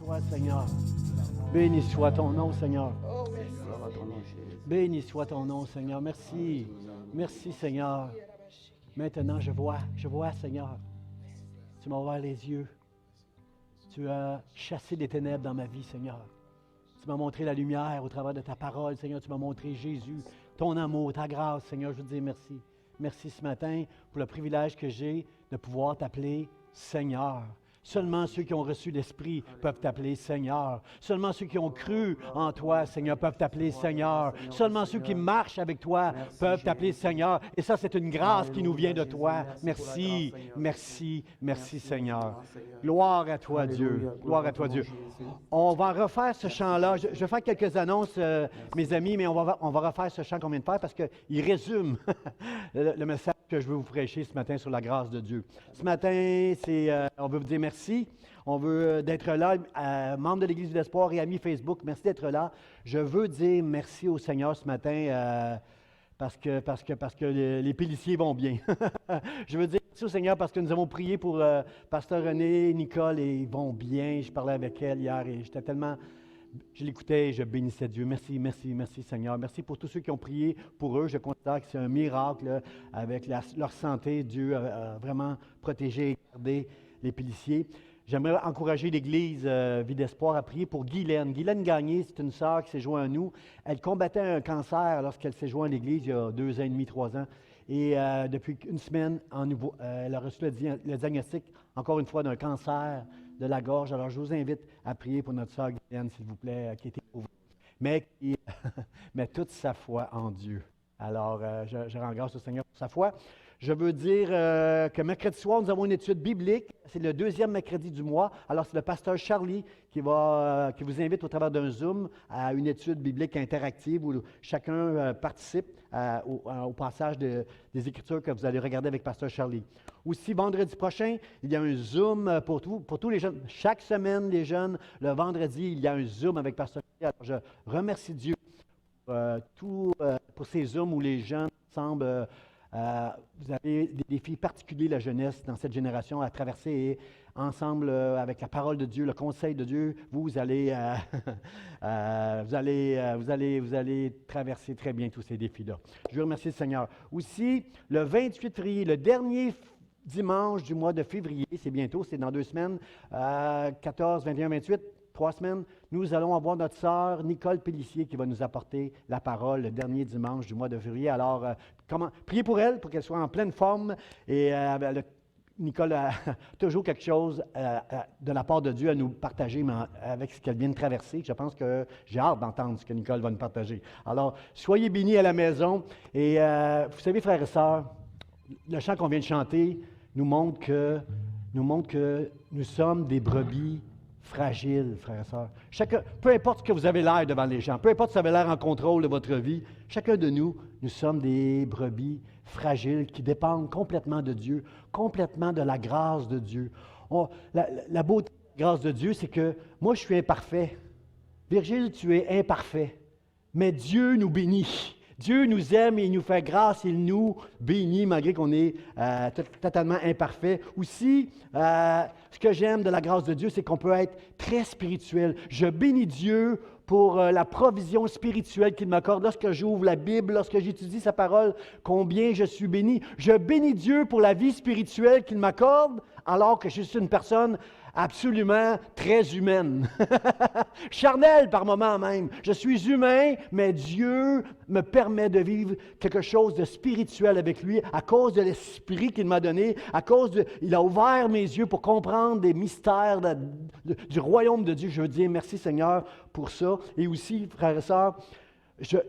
toi, Seigneur. Béni soit ton nom, Seigneur. Gloire à ton nom, Jésus. Béni soit ton nom, Seigneur. Merci. Merci, Seigneur. Maintenant, je vois, Seigneur. Tu m'as ouvert les yeux. Tu as chassé les ténèbres dans ma vie, Seigneur. Tu m'as montré la lumière au travers de ta parole, Seigneur. Tu m'as montré Jésus, ton amour, ta grâce, Seigneur. Je veux te dire merci. Merci ce matin pour le privilège que j'ai de pouvoir t'appeler Seigneur. Seulement ceux qui ont reçu l'Esprit peuvent t'appeler Seigneur. Seulement ceux qui ont cru en toi, Seigneur, peuvent t'appeler Seigneur. Seulement ceux qui marchent avec toi peuvent t'appeler Seigneur. Et ça, c'est une grâce qui nous vient de toi. Merci, merci, merci, Seigneur. Gloire à toi, Dieu. Gloire à toi, Dieu. On va refaire ce chant-là. Je vais faire quelques annonces, mes amis, mais on va refaire ce chant qu'on vient de faire parce qu'il résume le message que je veux vous prêcher ce matin sur la grâce de Dieu. Ce matin, on veut vous dire merci. On veut d'être là, membres de l'Église de l'Espoir et amis Facebook, merci d'être là. Je veux dire merci au Seigneur ce matin parce que les péliciers vont bien. Je veux dire merci au Seigneur parce que nous avons prié pour Pasteur René, Nicole, et ils vont bien. Je parlais avec elle hier et j'étais tellement... Je l'écoutais et je bénissais Dieu. Merci, merci, merci Seigneur. Merci pour tous ceux qui ont prié pour eux. Je considère que c'est un miracle là, avec leur santé. Dieu a vraiment protégé et gardé les péliciers. J'aimerais encourager l'Église Vie d'Espoir à prier pour Guylaine. Guylaine Gagné, c'est une sœur qui s'est jointe à nous. Elle combattait un cancer lorsqu'elle s'est jointe à l'Église il y a 2 ans et demi, 3 ans. Et depuis une semaine, elle a reçu le diagnostic, encore une fois, d'un cancer de la gorge. Alors, je vous invite à prier pour notre sœur Guylaine, s'il vous plaît, qui était pauvre, mais qui met toute sa foi en Dieu. Alors, je rends grâce au Seigneur pour sa foi. Je veux dire que mercredi soir, nous avons une étude biblique. C'est le 2e mercredi du mois. Alors, c'est le pasteur Charlie qui vous invite au travers d'un Zoom à une étude biblique interactive où chacun participe au passage des Écritures que vous allez regarder avec pasteur Charlie. Aussi, vendredi prochain, il y a un Zoom pour tous les jeunes. Chaque semaine, les jeunes, le vendredi, il y a un Zoom avec pasteur Charlie. Alors, je remercie Dieu pour ces Zooms où les jeunes semblent... vous avez des défis particuliers, la jeunesse, dans cette génération, à traverser et ensemble, avec la parole de Dieu, le conseil de Dieu, vous allez traverser très bien tous ces défis-là. Je veux remercier le Seigneur. Aussi, le 28 février, le dernier dimanche du mois de février, c'est bientôt, c'est dans 2 semaines, 14, 21, 28, 3 semaines, nous allons avoir notre sœur Nicole Pélissier qui va nous apporter la parole le dernier dimanche du mois de février. Alors, priez pour elle, pour qu'elle soit en pleine forme. Et Nicole a toujours quelque chose de la part de Dieu à nous partager avec ce qu'elle vient de traverser. Je pense que j'ai hâte d'entendre ce que Nicole va nous partager. Alors, soyez bénis à la maison. Et vous savez, frères et sœurs, le chant qu'on vient de chanter nous montre que nous sommes des brebis fragile, frères et sœurs. Peu importe ce que vous avez l'air devant les gens, peu importe si vous avez l'air en contrôle de votre vie, chacun de nous sommes des brebis fragiles qui dépendent complètement de Dieu, complètement de la grâce de Dieu. La beauté de la grâce de Dieu, c'est que moi, je suis imparfait. Virgile, tu es imparfait. Mais Dieu nous bénit. Dieu nous aime et il nous fait grâce, il nous bénit malgré qu'on est totalement imparfait. Aussi, ce que j'aime de la grâce de Dieu, c'est qu'on peut être très spirituel. Je bénis Dieu pour la provision spirituelle qu'il m'accorde. Lorsque j'ouvre la Bible, lorsque j'étudie sa parole, combien je suis béni. Je bénis Dieu pour la vie spirituelle qu'il m'accorde, alors que je suis une personne absolument très humaine. Charnelle par moments même. Je suis humain, mais Dieu me permet de vivre quelque chose de spirituel avec lui à cause de l'esprit qu'il m'a donné, il a ouvert mes yeux pour comprendre des mystères du royaume de Dieu. Je veux dire merci Seigneur pour ça. Et aussi, frères et sœurs,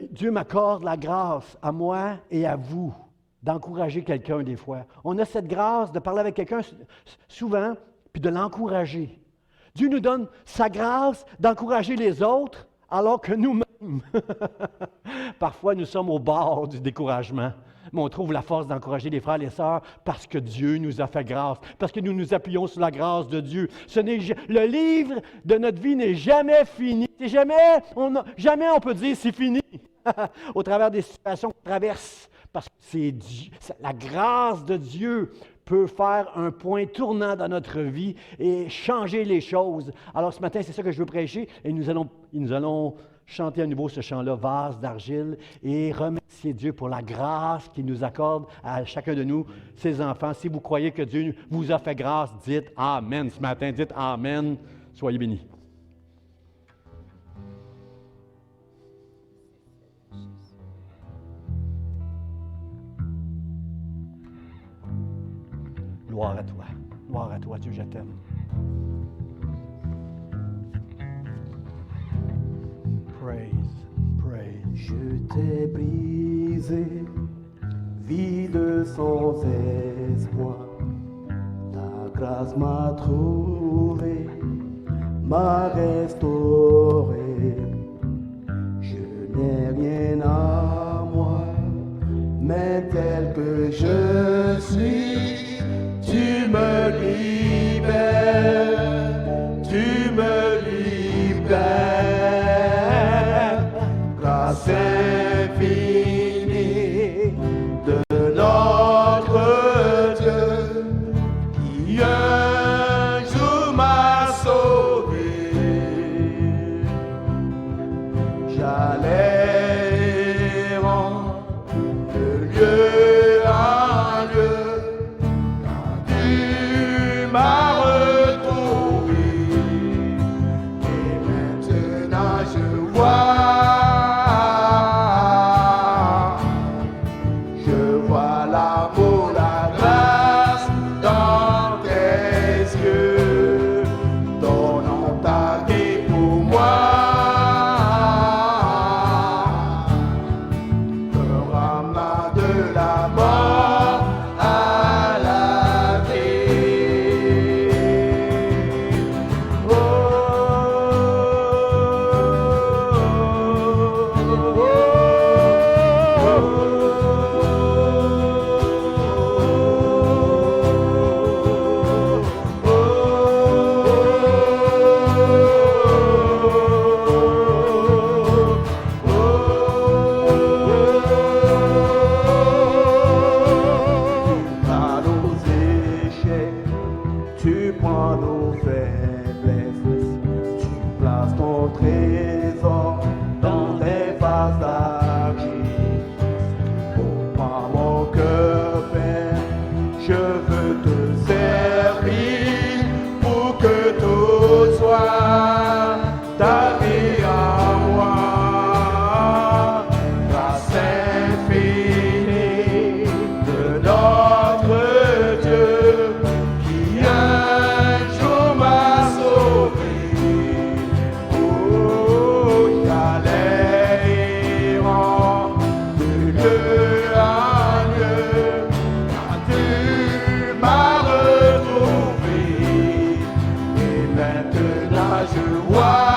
Dieu m'accorde la grâce à moi et à vous d'encourager quelqu'un des fois. On a cette grâce de parler avec quelqu'un souvent, puis de l'encourager. Dieu nous donne sa grâce d'encourager les autres, alors que nous-mêmes, parfois nous sommes au bord du découragement. Mais on trouve la force d'encourager les frères et les sœurs parce que Dieu nous a fait grâce, parce que nous nous appuyons sur la grâce de Dieu. Le livre de notre vie n'est jamais fini. Jamais on peut dire c'est fini au travers des situations qu'on traverse, parce que c'est la grâce de Dieu peut faire un point tournant dans notre vie et changer les choses. Alors ce matin, c'est ça que je veux prêcher et nous allons chanter à nouveau ce chant-là, Vase d'argile, et remercier Dieu pour la grâce qu'il nous accorde à chacun de nous, ses enfants. Si vous croyez que Dieu vous a fait grâce, dites Amen ce matin, dites Amen, soyez bénis. Gloire à toi, Dieu, je t'aime. Praise. Je t'ai brisé, vide sans espoir. Ta grâce m'a trouvé, m'a restauré. Je n'ai rien à moi, mais tel que je suis, tu me libères, tu me libères. Grâce infinie de notre Dieu qui un jour m'a sauvé. J'allais errant de lieu en lieu quand tu m'as retrouvé. Et maintenant je vois l'amour, la grâce dans tes yeux, donnant ta vie pour moi, me ramenant de la mort à la vie. Oh, Par nos échecs, tu prends nos faiblesses, tu places ton trésor dans des vases d'argile. Oh, par mon cœur, Père, je veux te servir pour que tout soit ta vie en moi. Grâce infinie de notre Dieu qui un jour m'a sauvé. Oh, j'allais errant de lieu en lieu quand tu m'as retrouvé. Et maintenant je vois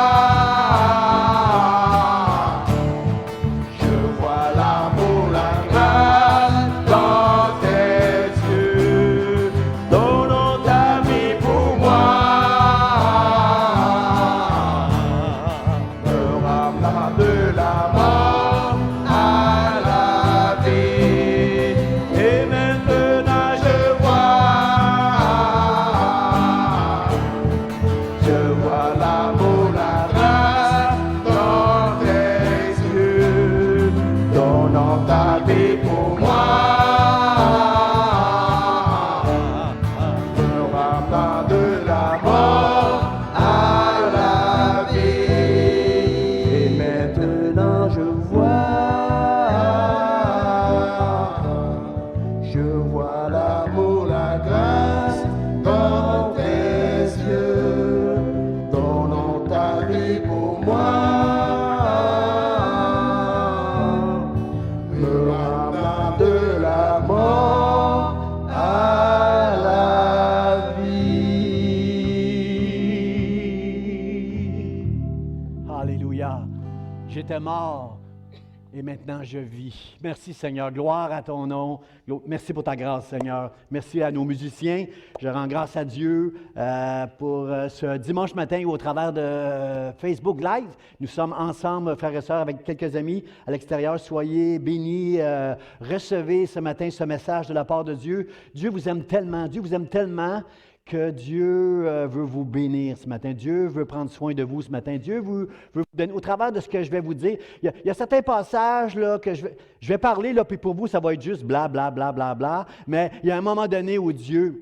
l'amour, la grâce dans tes yeux, donnant ta vie pour moi, me ramenant de la mort à la vie. Et maintenant je vois l'amour, la grâce dans tes yeux, donnant ta vie pour moi, me ramenant de la mort à la vie. Et maintenant je vois l'amour, la grâce dans tes yeux, donnant ta vie pour moi, me ramenant de la mort à la vie. Alléluia. J'étais mort Et maintenant, je vis. Merci, Seigneur. Gloire à ton nom. Merci pour ta grâce, Seigneur. Merci à nos musiciens. Je rends grâce à Dieu pour ce dimanche matin au travers de Facebook Live. Nous sommes ensemble, frères et sœurs, avec quelques amis à l'extérieur. Soyez bénis. Recevez ce matin ce message de la part de Dieu. Dieu vous aime tellement. Dieu vous aime tellement que Dieu veut vous bénir ce matin. Dieu veut prendre soin de vous ce matin. Dieu veut vous donner, au travers de ce que je vais vous dire, il y a certains passages là, que je vais parler, là, puis pour vous, ça va être juste bla, bla, bla, bla, bla, mais il y a un moment donné où Dieu,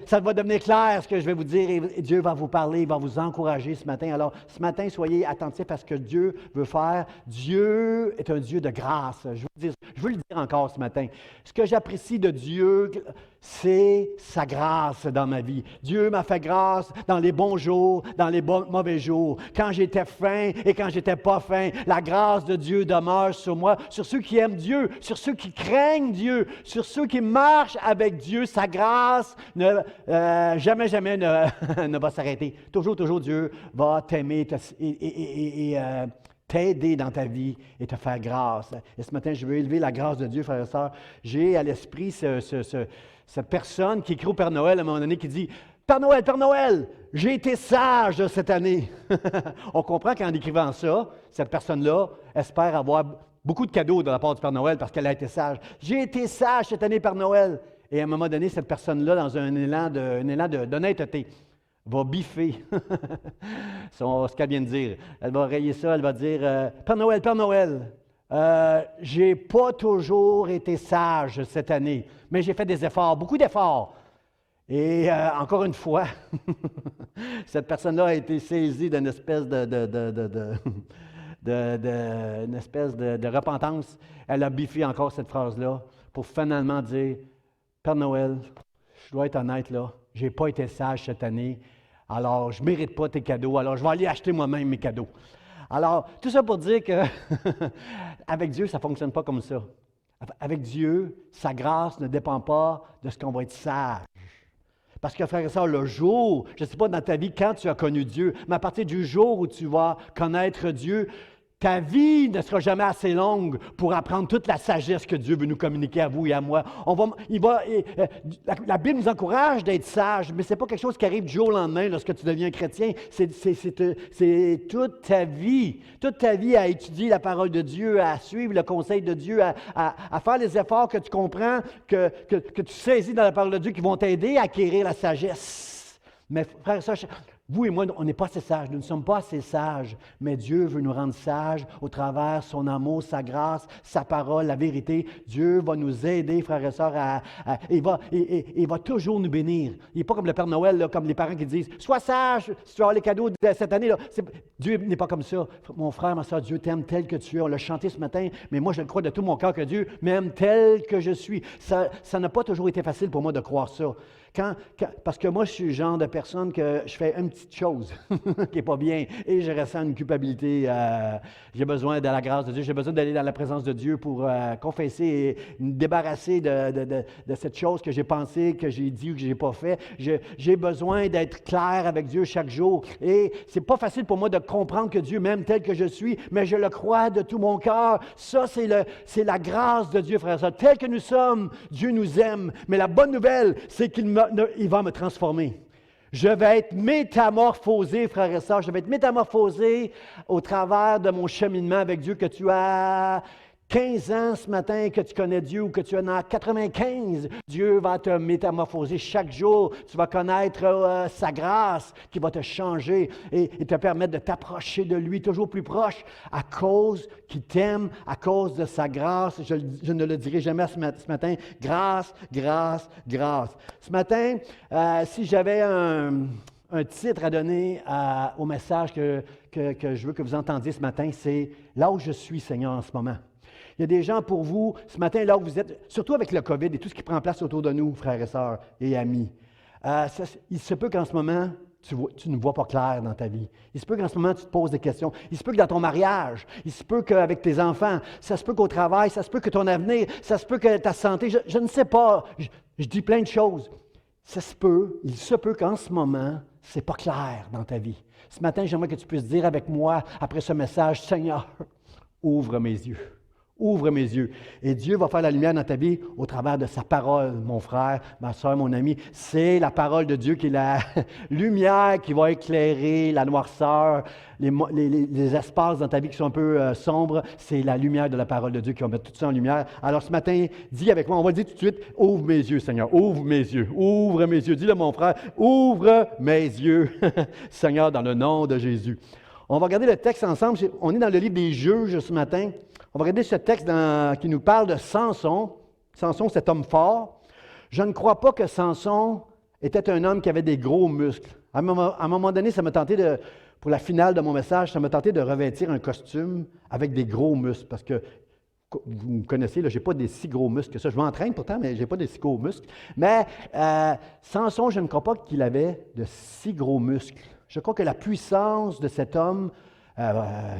ça va devenir clair ce que je vais vous dire, et Dieu va vous parler, il va vous encourager ce matin. Alors, ce matin, soyez attentifs à ce que Dieu veut faire. Dieu est un Dieu de grâce. Je veux le dire encore ce matin. Ce que j'apprécie de Dieu, c'est sa grâce dans ma vie. Dieu m'a fait grâce dans les bons jours, dans les mauvais jours. Quand j'étais fin et quand j'étais pas fin, la grâce de Dieu demeure sur moi, sur ceux qui aiment Dieu, sur ceux qui craignent Dieu, sur ceux qui marchent avec Dieu. Sa grâce jamais ne va s'arrêter. Toujours Dieu va t'aimer et t'aider dans ta vie et te faire grâce. Et ce matin, je veux élever la grâce de Dieu, frères et sœurs. J'ai à l'esprit cette personne qui écrit au Père Noël à un moment donné qui dit « Père Noël, j'ai été sage cette année. » On comprend qu'en écrivant ça, cette personne-là espère avoir beaucoup de cadeaux de la part du Père Noël parce qu'elle a été sage. « J'ai été sage cette année, Père Noël. » Et à un moment donné, cette personne-là, dans un élan d'honnêteté, va biffer ce qu'elle vient de dire. Elle va rayer ça, elle va dire « Père Noël, j'ai pas toujours été sage cette année, mais j'ai fait des efforts, beaucoup d'efforts. » Et encore une fois, cette personne-là a été saisie d'une espèce une espèce de repentance. Elle a biffé encore cette phrase-là pour finalement dire « Père Noël, je dois être honnête là, j'ai pas été sage cette année. Alors, je ne mérite pas tes cadeaux, alors je vais aller acheter moi-même mes cadeaux. » Alors, tout ça pour dire que avec Dieu, ça ne fonctionne pas comme ça. Avec Dieu, sa grâce ne dépend pas de ce qu'on va être sage. Parce que, frère et sœur, le jour, je ne sais pas dans ta vie quand tu as connu Dieu, mais à partir du jour où tu vas connaître Dieu, ta vie ne sera jamais assez longue pour apprendre toute la sagesse que Dieu veut nous communiquer à vous et à moi. La Bible nous encourage d'être sages, mais ce n'est pas quelque chose qui arrive du jour au lendemain lorsque tu deviens chrétien. C'est toute ta vie à étudier la parole de Dieu, à suivre le conseil de Dieu, à faire les efforts que tu comprends, que tu saisis dans la parole de Dieu qui vont t'aider à acquérir la sagesse. Mais frère et sœur, vous et moi, on n'est pas assez sages, nous ne sommes pas assez sages, mais Dieu veut nous rendre sages au travers de son amour, sa grâce, sa parole, la vérité. Dieu va nous aider, frères et sœurs, il va toujours nous bénir. Il n'est pas comme le Père Noël, là, comme les parents qui disent « Sois sage si tu vas avoir les cadeaux de cette année. » Dieu n'est pas comme ça. Mon frère, ma sœur, Dieu t'aime tel que tu es. On l'a chanté ce matin, mais moi, je le crois de tout mon cœur que Dieu m'aime tel que je suis. Ça n'a pas toujours été facile pour moi de croire ça. Parce que moi, je suis le genre de personne que je fais une petite chose qui n'est pas bien et je ressens une culpabilité. J'ai besoin de la grâce de Dieu, j'ai besoin d'aller dans la présence de Dieu pour confesser et me débarrasser de cette chose que j'ai pensée, que j'ai dit ou que je n'ai pas fait. J'ai besoin d'être clair avec Dieu chaque jour. Et c'est pas facile pour moi de comprendre que Dieu m'aime tel que je suis, mais je le crois de tout mon cœur. Ça, c'est la grâce de Dieu, frères et sœurs. Tel que nous sommes, Dieu nous aime. Mais la bonne nouvelle, c'est qu'il va me transformer. Je vais être métamorphosé, frères et sœurs. Je vais être métamorphosé au travers de mon cheminement avec Dieu, que tu as 15 ans ce matin, que tu connais Dieu, ou que tu en as 95. Dieu va te métamorphoser chaque jour. Tu vas connaître sa grâce qui va te changer et te permettre de t'approcher de lui toujours plus proche à cause qu'il t'aime, à cause de sa grâce. Je ne le dirai jamais ce matin. Grâce, grâce, grâce. Ce matin, si j'avais un titre à donner au message que je veux que vous entendiez ce matin, c'est « Là où je suis, Seigneur, en ce moment ». Il y a des gens pour vous, ce matin, là où vous êtes, surtout avec le COVID et tout ce qui prend place autour de nous, frères et sœurs et amis. Il se peut qu'en ce moment, tu ne vois pas clair dans ta vie. Il se peut qu'en ce moment, tu te poses des questions. Il se peut que dans ton mariage, il se peut qu'avec tes enfants, ça se peut qu'au travail, ça se peut que ton avenir, ça se peut que ta santé, je ne sais pas. Je dis plein de choses. Il se peut qu'en ce moment, ce n'est pas clair dans ta vie. Ce matin, j'aimerais que tu puisses dire avec moi, après ce message, « Seigneur, ouvre mes yeux. Ouvre mes yeux. Et Dieu va faire la lumière dans ta vie au travers de sa parole, mon frère, ma soeur, mon ami. C'est la parole de Dieu qui est la lumière qui va éclairer la noirceur, les espaces dans ta vie qui sont un peu sombres. C'est la lumière de la parole de Dieu qui va mettre tout ça en lumière. Alors ce matin, dis avec moi, on va le dire tout de suite, ouvre mes yeux, Seigneur, ouvre mes yeux, ouvre mes yeux. Dis-le, mon frère, ouvre mes yeux, Seigneur, dans le nom de Jésus. On va regarder le texte ensemble. On est dans le livre des Juges ce matin. On va regarder ce texte qui nous parle de Samson. Samson, cet homme fort. Je ne crois pas que Samson était un homme qui avait des gros muscles. À un moment donné, ça m'a tenté pour la finale de mon message, ça m'a tenté de revêtir un costume avec des gros muscles. Parce que, vous me connaissez, je n'ai pas des si gros muscles que ça. Je m'entraîne pourtant, mais je n'ai pas des si gros muscles. Mais Samson, je ne crois pas qu'il avait de si gros muscles. Je crois que la puissance de cet homme,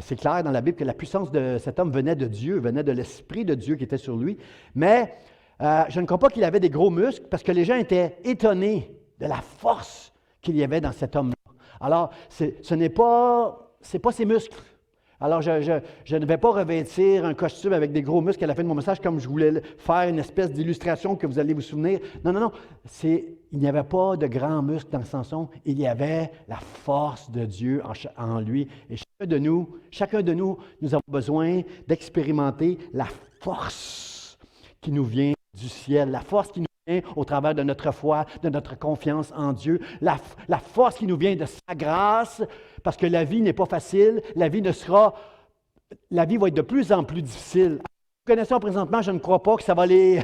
c'est clair dans la Bible que la puissance de cet homme venait de Dieu, venait de l'Esprit de Dieu qui était sur lui. Mais je ne crois pas qu'il avait des gros muscles parce que les gens étaient étonnés de la force qu'il y avait dans cet homme-là. Alors, ce n'est pas ses muscles. Alors, je ne vais pas revêtir un costume avec des gros muscles à la fin de mon message comme je voulais faire une espèce d'illustration que vous allez vous souvenir. Non. Il n'y avait pas de grands muscles dans Samson. Il y avait la force de Dieu en lui. Et chacun de nous, nous avons besoin d'expérimenter la force qui nous vient du ciel, la force qui nous vient au travers de notre foi, de notre confiance en Dieu, la force qui nous vient de sa grâce, parce que la vie n'est pas facile, la vie va être de plus en plus difficile. Nous connaissons présentement, je ne crois pas que ça va aller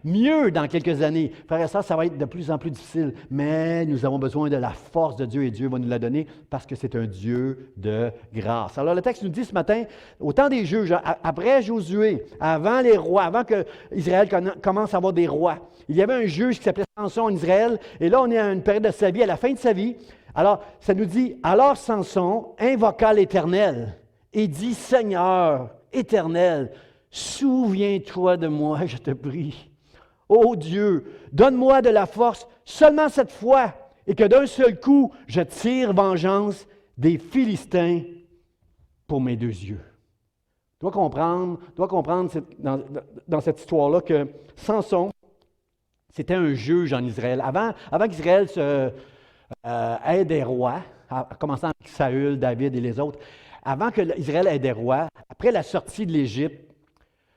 mieux dans quelques années. Frères et sœurs, ça va être de plus en plus difficile, mais nous avons besoin de la force de Dieu et Dieu va nous la donner parce que c'est un Dieu de grâce. Alors le texte nous dit ce matin, au temps des juges, après Josué, avant les rois, avant que Israël commence à avoir des rois, il y avait un juge qui s'appelait Samson en Israël et là on est à une période de sa vie, à la fin de sa vie. Alors ça nous dit, alors Samson invoqua l'Éternel et dit, Seigneur éternel, souviens-toi de moi, je te prie. Ô Dieu, donne-moi de la force seulement cette fois, et que d'un seul coup, je tire vengeance des Philistins pour mes deux yeux. Tu dois comprendre dans cette histoire-là que Samson, c'était un juge en Israël. Avant qu'Israël ait des rois, commençant avec Saül, David et les autres, avant que Israël ait des rois, après la sortie de l'Égypte,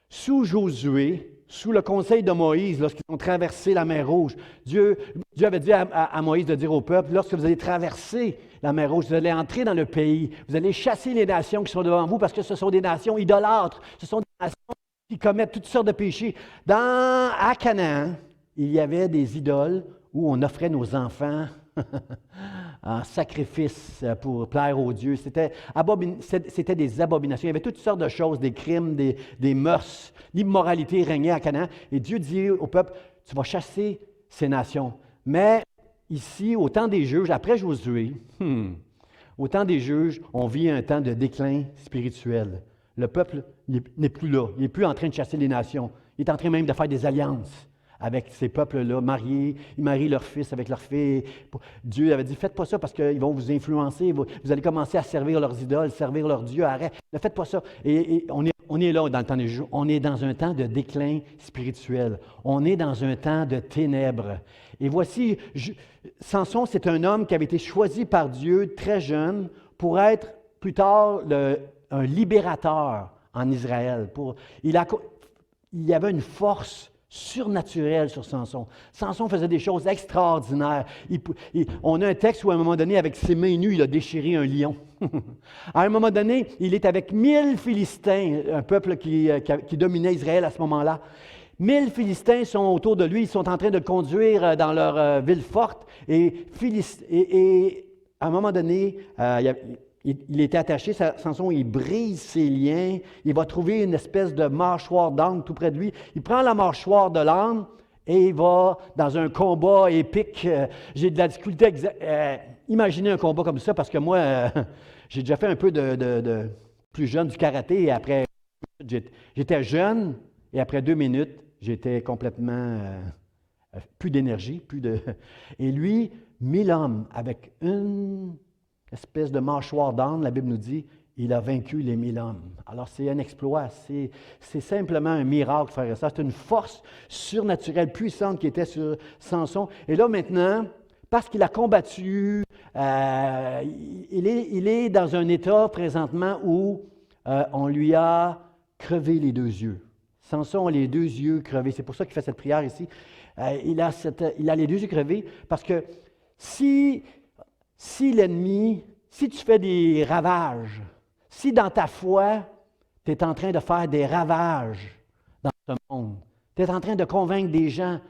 sous Josué, sous le conseil de Moïse, lorsqu'ils ont traversé la mer Rouge, Dieu avait dit à Moïse de dire au peuple, lorsque vous allez traverser la mer Rouge, vous allez entrer dans le pays, vous allez chasser les nations qui sont devant vous parce que ce sont des nations idolâtres, ce sont des nations qui commettent toutes sortes de péchés. À Canaan, il y avait des idoles où on offrait nos enfants en sacrifice pour plaire aux dieux. C'était des abominations. Il y avait toutes sortes de choses, des crimes, des mœurs. L'immoralité régnait à Canaan. Et Dieu dit au peuple, tu vas chasser ces nations. Mais ici, au temps des juges, après Josué, au temps des juges, on vit un temps de déclin spirituel. Le peuple n'est plus là. Il n'est plus en train de chasser les nations. Il est en train même de faire des alliances avec ces peuples-là, mariés. Ils marient leurs fils avec leurs filles. Dieu avait dit, faites pas ça parce qu'ils vont vous influencer. Vous allez commencer à servir leurs idoles, servir leurs dieux. Arrête. Ne faites pas ça. Et on est là dans le temps des jours. On est dans un temps de déclin spirituel. On est dans un temps de ténèbres. Et voici, Samson, c'est un homme qui avait été choisi par Dieu très jeune pour être plus tard un libérateur en Israël. Il y avait une force surnaturel sur Samson. Samson faisait des choses extraordinaires. On a un texte où, à un moment donné, avec ses mains nues, il a déchiré un lion. À un moment donné, il est avec 1000 Philistins, un peuple qui dominait Israël à ce moment-là. 1000 Philistins sont autour de lui, ils sont en train de le conduire dans leur ville forte. Et à un moment donné, il était attaché, Samson, il brise ses liens, il va trouver une espèce de mâchoire d'âne tout près de lui. Il prend la mâchoire de l'âne et il va dans un combat épique. J'ai de la difficulté à imaginer un combat comme ça parce que moi, j'ai déjà fait un peu de plus jeune du karaté et après, j'étais jeune et après 2 minutes, j'étais complètement plus d'énergie, Et lui, 1000 hommes avec une espèce de mâchoire d'âne, la Bible nous dit, il a vaincu les 1000 hommes. Alors, c'est un exploit, c'est simplement un miracle, frères et sœurs. C'est une force surnaturelle, puissante qui était sur Samson. Et là, maintenant, parce qu'il a combattu, il est dans un état présentement où on lui a crevé les 2 yeux. Samson a les 2 yeux crevés. C'est pour ça qu'il fait cette prière ici. Il a les 2 yeux crevés parce que si l'ennemi, si tu fais des ravages, si dans ta foi, tu es en train de faire des ravages dans ce monde, tu es en train de convaincre des gens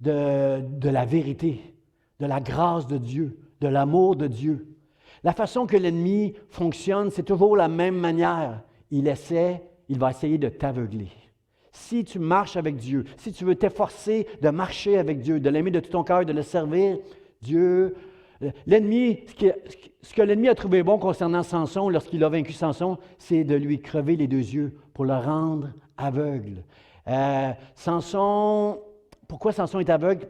de la vérité, de la grâce de Dieu, de l'amour de Dieu. La façon que l'ennemi fonctionne, c'est toujours la même manière. Il va essayer de t'aveugler. Si tu marches avec Dieu, si tu veux t'efforcer de marcher avec Dieu, de l'aimer de tout ton cœur, de le servir, Dieu, l'ennemi, ce que l'ennemi a trouvé bon concernant Samson, lorsqu'il a vaincu Samson, c'est de lui crever les 2 yeux pour le rendre aveugle. Pourquoi Samson est aveugle?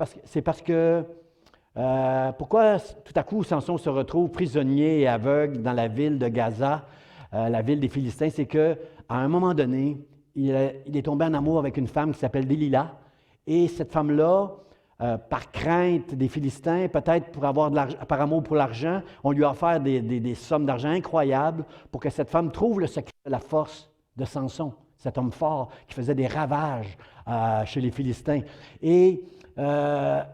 Pourquoi tout à coup Samson se retrouve prisonnier et aveugle dans la ville de Gaza, la ville des Philistins? C'est qu'à un moment donné, il est tombé en amour avec une femme qui s'appelle Délila. Et cette femme-là, par crainte des Philistins, peut-être par amour pour l'argent, on lui a offert des sommes d'argent incroyables pour que cette femme trouve le secret de la force de Samson, cet homme fort qui faisait des ravages chez les Philistins. Et à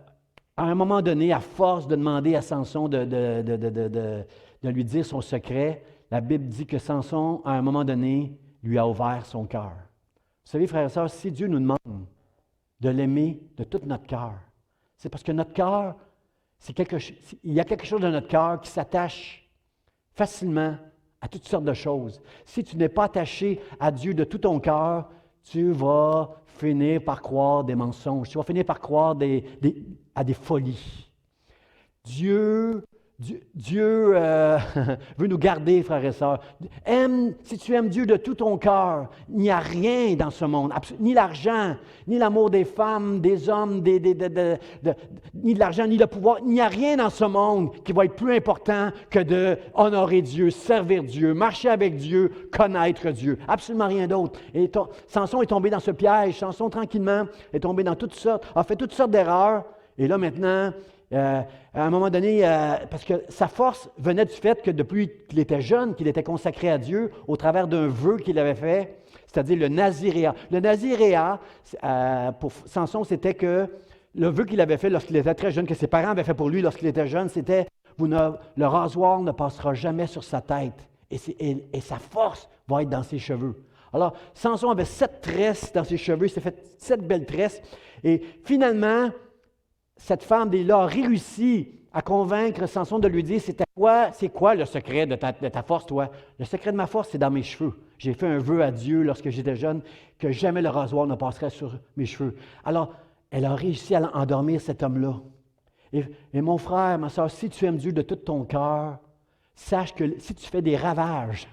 un moment donné, à force de demander à Samson de lui dire son secret, la Bible dit que Samson, à un moment donné, lui a ouvert son cœur. Vous savez, frères et sœurs, si Dieu nous demande de l'aimer de tout notre cœur, c'est parce que notre cœur, il y a quelque chose dans notre cœur qui s'attache facilement à toutes sortes de choses. Si tu n'es pas attaché à Dieu de tout ton cœur, tu vas finir par croire des mensonges, tu vas finir par croire à des folies. Dieu veut nous garder, frères et sœurs. Si tu aimes Dieu de tout ton cœur, il n'y a rien dans ce monde, ni l'argent, ni l'amour des femmes, des hommes, ni de l'argent, ni le pouvoir. Il n'y a rien dans ce monde qui va être plus important que d'honorer Dieu, servir Dieu, marcher avec Dieu, connaître Dieu. Absolument rien d'autre. Et Samson est tombé dans ce piège. Samson, tranquillement, est tombé dans a fait toutes sortes d'erreurs. Et là, maintenant, à un moment donné, parce que sa force venait du fait que depuis qu'il était jeune, qu'il était consacré à Dieu au travers d'un vœu qu'il avait fait, c'est-à-dire le naziréat. Le naziréat, pour Samson, c'était que le vœu qu'il avait fait lorsqu'il était très jeune, que ses parents avaient fait pour lui lorsqu'il était jeune, c'était le rasoir ne passera jamais sur sa tête et sa force va être dans ses cheveux. Alors, Samson avait 7 tresses dans ses cheveux, il s'est fait 7 belles tresses et finalement, cette femme là a réussi à convaincre Samson de lui dire c'est quoi le secret de ta force, toi? Le secret de ma force, c'est dans mes cheveux. J'ai fait un vœu à Dieu lorsque j'étais jeune que jamais le rasoir ne passerait sur mes cheveux. Alors, elle a réussi à endormir cet homme-là. Et mon frère, ma soeur, si tu aimes Dieu de tout ton cœur, sache que si tu fais des ravages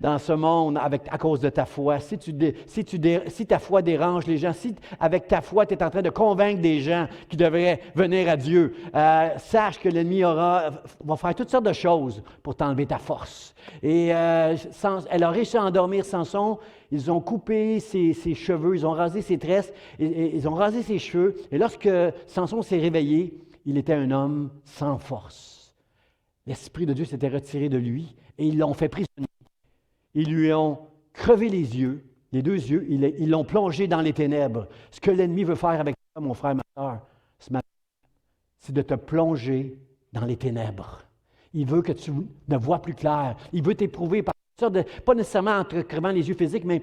dans ce monde à cause de ta foi, si ta foi dérange les gens, si avec ta foi tu es en train de convaincre des gens qui devraient venir à Dieu, sache que l'ennemi va faire toutes sortes de choses pour t'enlever ta force. Et elle a réussi à endormir Samson, ils ont coupé ses cheveux, ils ont rasé ses tresses, ils ont rasé ses cheveux, et lorsque Samson s'est réveillé, il était un homme sans force. L'Esprit de Dieu s'était retiré de lui et ils l'ont fait prisonnier. Ils lui ont crevé les yeux, les 2 yeux, ils l'ont plongé dans les ténèbres. Ce que l'ennemi veut faire avec toi, mon frère, ma soeur, ce matin, c'est de te plonger dans les ténèbres. Il veut que tu ne vois plus clair. Il veut t'éprouver par toutes sortes pas nécessairement en te crevant les yeux physiques, mais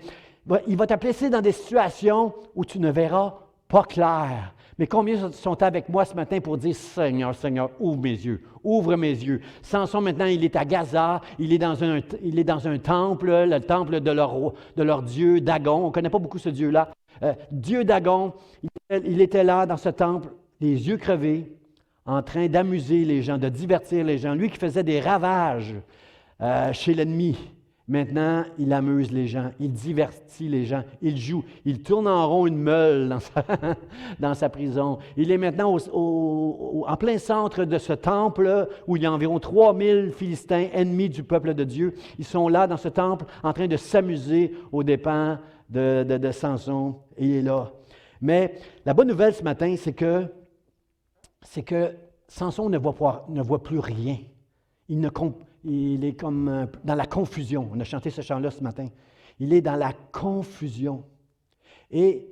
il va te placer dans des situations où tu ne verras pas clair. Mais combien sont avec moi ce matin pour dire « Seigneur, Seigneur, ouvre mes yeux. » Samson, maintenant, il est à Gaza, il est dans un temple, le temple de leur dieu Dagon. On ne connaît pas beaucoup ce dieu-là. Dieu Dagon, il était là dans ce temple, les yeux crevés, en train d'amuser les gens, de divertir les gens. Lui qui faisait des ravages chez l'ennemi. Maintenant, il amuse les gens, il divertit les gens, il joue, il tourne en rond une meule dans sa prison. Il est maintenant en plein centre de ce temple où il y a environ 3000 Philistins, ennemis du peuple de Dieu. Ils sont là dans ce temple en train de s'amuser aux dépens de Samson, et il est là. Mais la bonne nouvelle ce matin, c'est que Samson ne voit plus rien. Il est comme dans la confusion. On a chanté ce chant-là ce matin. Il est dans la confusion. Et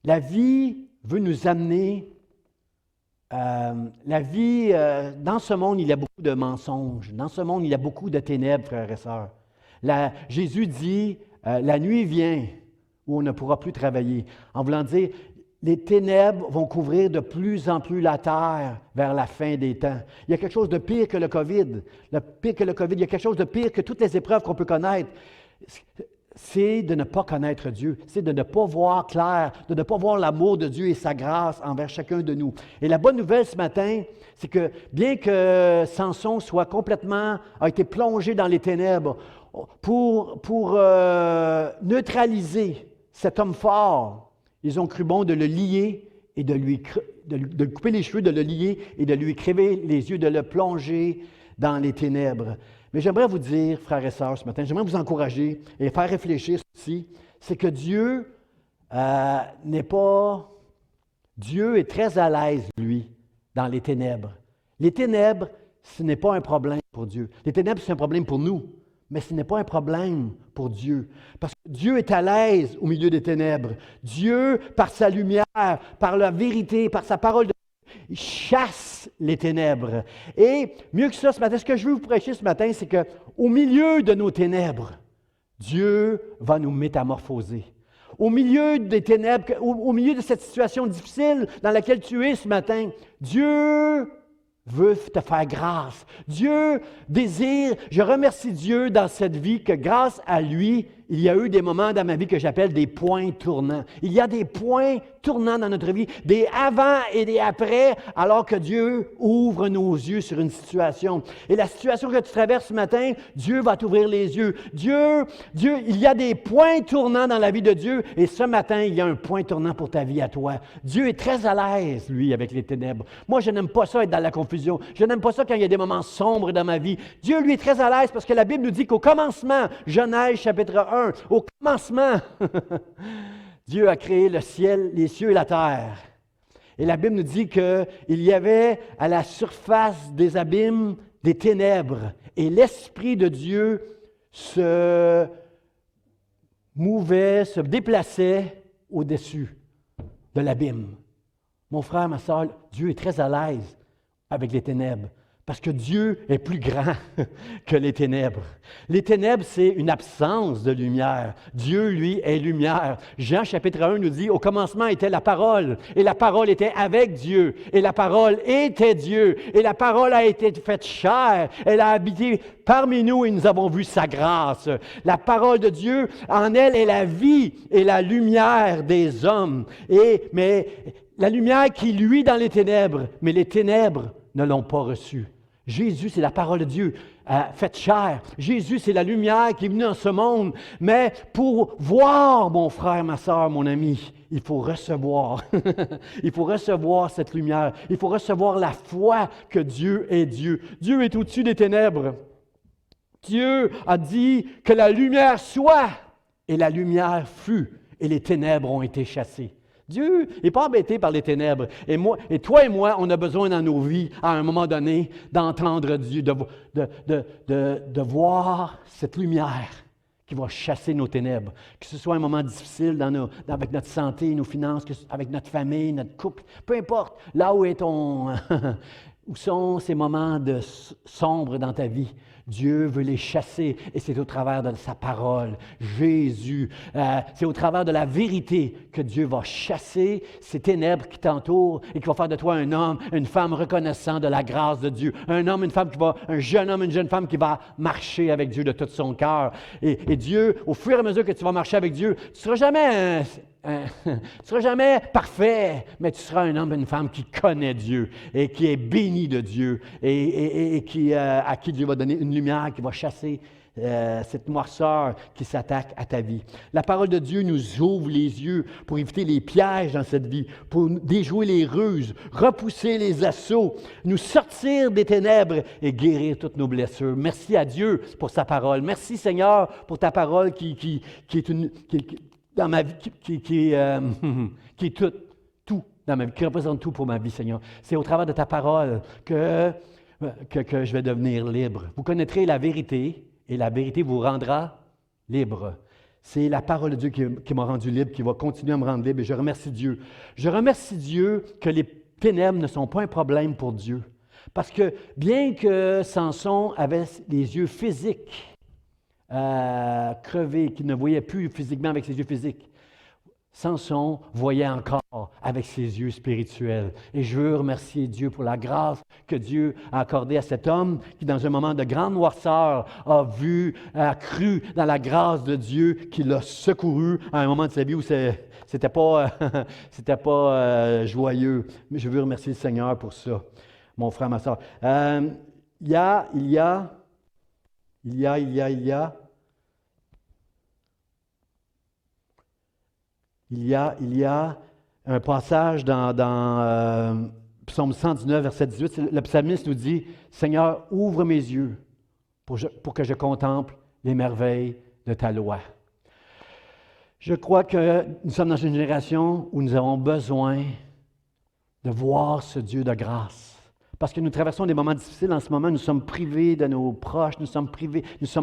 la vie veut nous amener... dans ce monde, il y a beaucoup de mensonges. Dans ce monde, il y a beaucoup de ténèbres, frères et sœurs. Jésus dit, la nuit vient où on ne pourra plus travailler. En voulant dire, les ténèbres vont couvrir de plus en plus la terre vers la fin des temps. Il y a quelque chose de pire que le COVID. Il y a quelque chose de pire que toutes les épreuves qu'on peut connaître. C'est de ne pas connaître Dieu. C'est de ne pas voir clair, de ne pas voir l'amour de Dieu et sa grâce envers chacun de nous. Et la bonne nouvelle ce matin, c'est que bien que Samson a été plongé dans les ténèbres pour neutraliser cet homme fort, ils ont cru bon de le lier et de lui couper les cheveux, de le lier et de lui crever les yeux, de le plonger dans les ténèbres. Mais j'aimerais vous dire, frères et sœurs, ce matin, j'aimerais vous encourager et faire réfléchir aussi, c'est que Dieu Dieu est très à l'aise, lui, dans les ténèbres. Les ténèbres, ce n'est pas un problème pour Dieu. Les ténèbres, c'est un problème pour nous. Mais ce n'est pas un problème pour Dieu. Parce que Dieu est à l'aise au milieu des ténèbres. Dieu, par sa lumière, par la vérité, par sa parole de Dieu, il chasse les ténèbres. Et mieux que ça, ce matin, ce que je veux vous prêcher ce matin, c'est qu'au milieu de nos ténèbres, Dieu va nous métamorphoser. Au milieu des ténèbres, au milieu de cette situation difficile dans laquelle tu es ce matin, Dieu veut te faire grâce. Dieu désire, je remercie Dieu dans cette vie que grâce à lui, il y a eu des moments dans ma vie que j'appelle des points tournants. Il y a des points tournants dans notre vie, des avant et des après, alors que Dieu ouvre nos yeux sur une situation. Et la situation que tu traverses ce matin, Dieu va t'ouvrir les yeux. Dieu, il y a des points tournants dans la vie de Dieu, et ce matin, il y a un point tournant pour ta vie à toi. Dieu est très à l'aise, lui, avec les ténèbres. Moi, je n'aime pas ça être dans la confusion. Je n'aime pas ça quand il y a des moments sombres dans ma vie. Dieu, lui, est très à l'aise parce que la Bible nous dit qu'au commencement, Genèse chapitre 1, au commencement, Dieu a créé le ciel, les cieux et la terre. Et la Bible nous dit qu'il y avait à la surface des abîmes des ténèbres. Et l'Esprit de Dieu se déplaçait au-dessus de l'abîme. Mon frère, ma soeur, Dieu est très à l'aise avec les ténèbres. Parce que Dieu est plus grand que les ténèbres. Les ténèbres, c'est une absence de lumière. Dieu, lui, est lumière. Jean, chapitre 1, nous dit, au commencement était la parole, et la parole était avec Dieu, et la parole était Dieu, et la parole a été faite chair, elle a habité parmi nous, et nous avons vu sa grâce. La parole de Dieu, en elle, est la vie et la lumière des hommes. Mais la lumière qui luit dans les ténèbres, mais les ténèbres ne l'ont pas reçu. Jésus, c'est la parole de Dieu faite chair. Jésus, c'est la lumière qui est venue dans ce monde. Mais pour voir, mon frère, ma soeur, mon ami, il faut recevoir. Il faut recevoir cette lumière. Il faut recevoir la foi que Dieu est Dieu. Dieu est au-dessus des ténèbres. Dieu a dit que la lumière soit, et la lumière fut, et les ténèbres ont été chassées. Dieu n'est pas embêté par les ténèbres. Et toi et moi, on a besoin dans nos vies, à un moment donné, d'entendre Dieu, de voir cette lumière qui va chasser nos ténèbres. Que ce soit un moment difficile avec notre santé, nos finances, avec notre famille, notre couple, peu importe, là où est où sont ces moments sombres dans ta vie. Dieu veut les chasser et c'est au travers de sa parole. Jésus, c'est au travers de la vérité que Dieu va chasser ces ténèbres qui t'entourent et qui va faire de toi un homme, une femme reconnaissant de la grâce de Dieu. Un homme, un jeune homme, une jeune femme qui va marcher avec Dieu de tout son cœur. Et Dieu, au fur et à mesure que tu vas marcher avec Dieu, tu ne seras jamais tu seras jamais parfait, mais tu seras un homme, une femme qui connaît Dieu et qui est béni de Dieu et à qui Dieu va donner une lumière qui va chasser cette noirceur qui s'attaque à ta vie. La parole de Dieu nous ouvre les yeux pour éviter les pièges dans cette vie, pour déjouer les ruses, repousser les assauts, nous sortir des ténèbres et guérir toutes nos blessures. Merci à Dieu pour sa parole. Merci Seigneur pour ta parole qui est dans ma vie, qui est tout dans ma vie, qui représente tout pour ma vie, Seigneur. C'est au travers de ta parole que je vais devenir libre. Vous connaîtrez la vérité et la vérité vous rendra libre. C'est la parole de Dieu qui m'a rendu libre, qui va continuer à me rendre libre et je remercie Dieu. Je remercie Dieu que les ténèbres ne sont pas un problème pour Dieu. Parce que bien que Samson avait les yeux physiques crevés, qu'il ne voyait plus physiquement avec ses yeux physiques, Samson voyait encore avec ses yeux spirituels. Et je veux remercier Dieu pour la grâce que Dieu a accordée à cet homme qui, dans un moment de grande noirceur, a cru dans la grâce de Dieu qui l'a secouru à un moment de sa vie où c'était pas joyeux. Mais je veux remercier le Seigneur pour ça, mon frère, ma soeur. Il y a un passage dans Psaume 119, verset 18. Le psalmiste nous dit, « Seigneur, ouvre mes yeux pour que je contemple les merveilles de ta loi. » Je crois que nous sommes dans une génération où nous avons besoin de voir ce Dieu de grâce. Parce que nous traversons des moments difficiles en ce moment, nous sommes privés de nos proches, nous sommes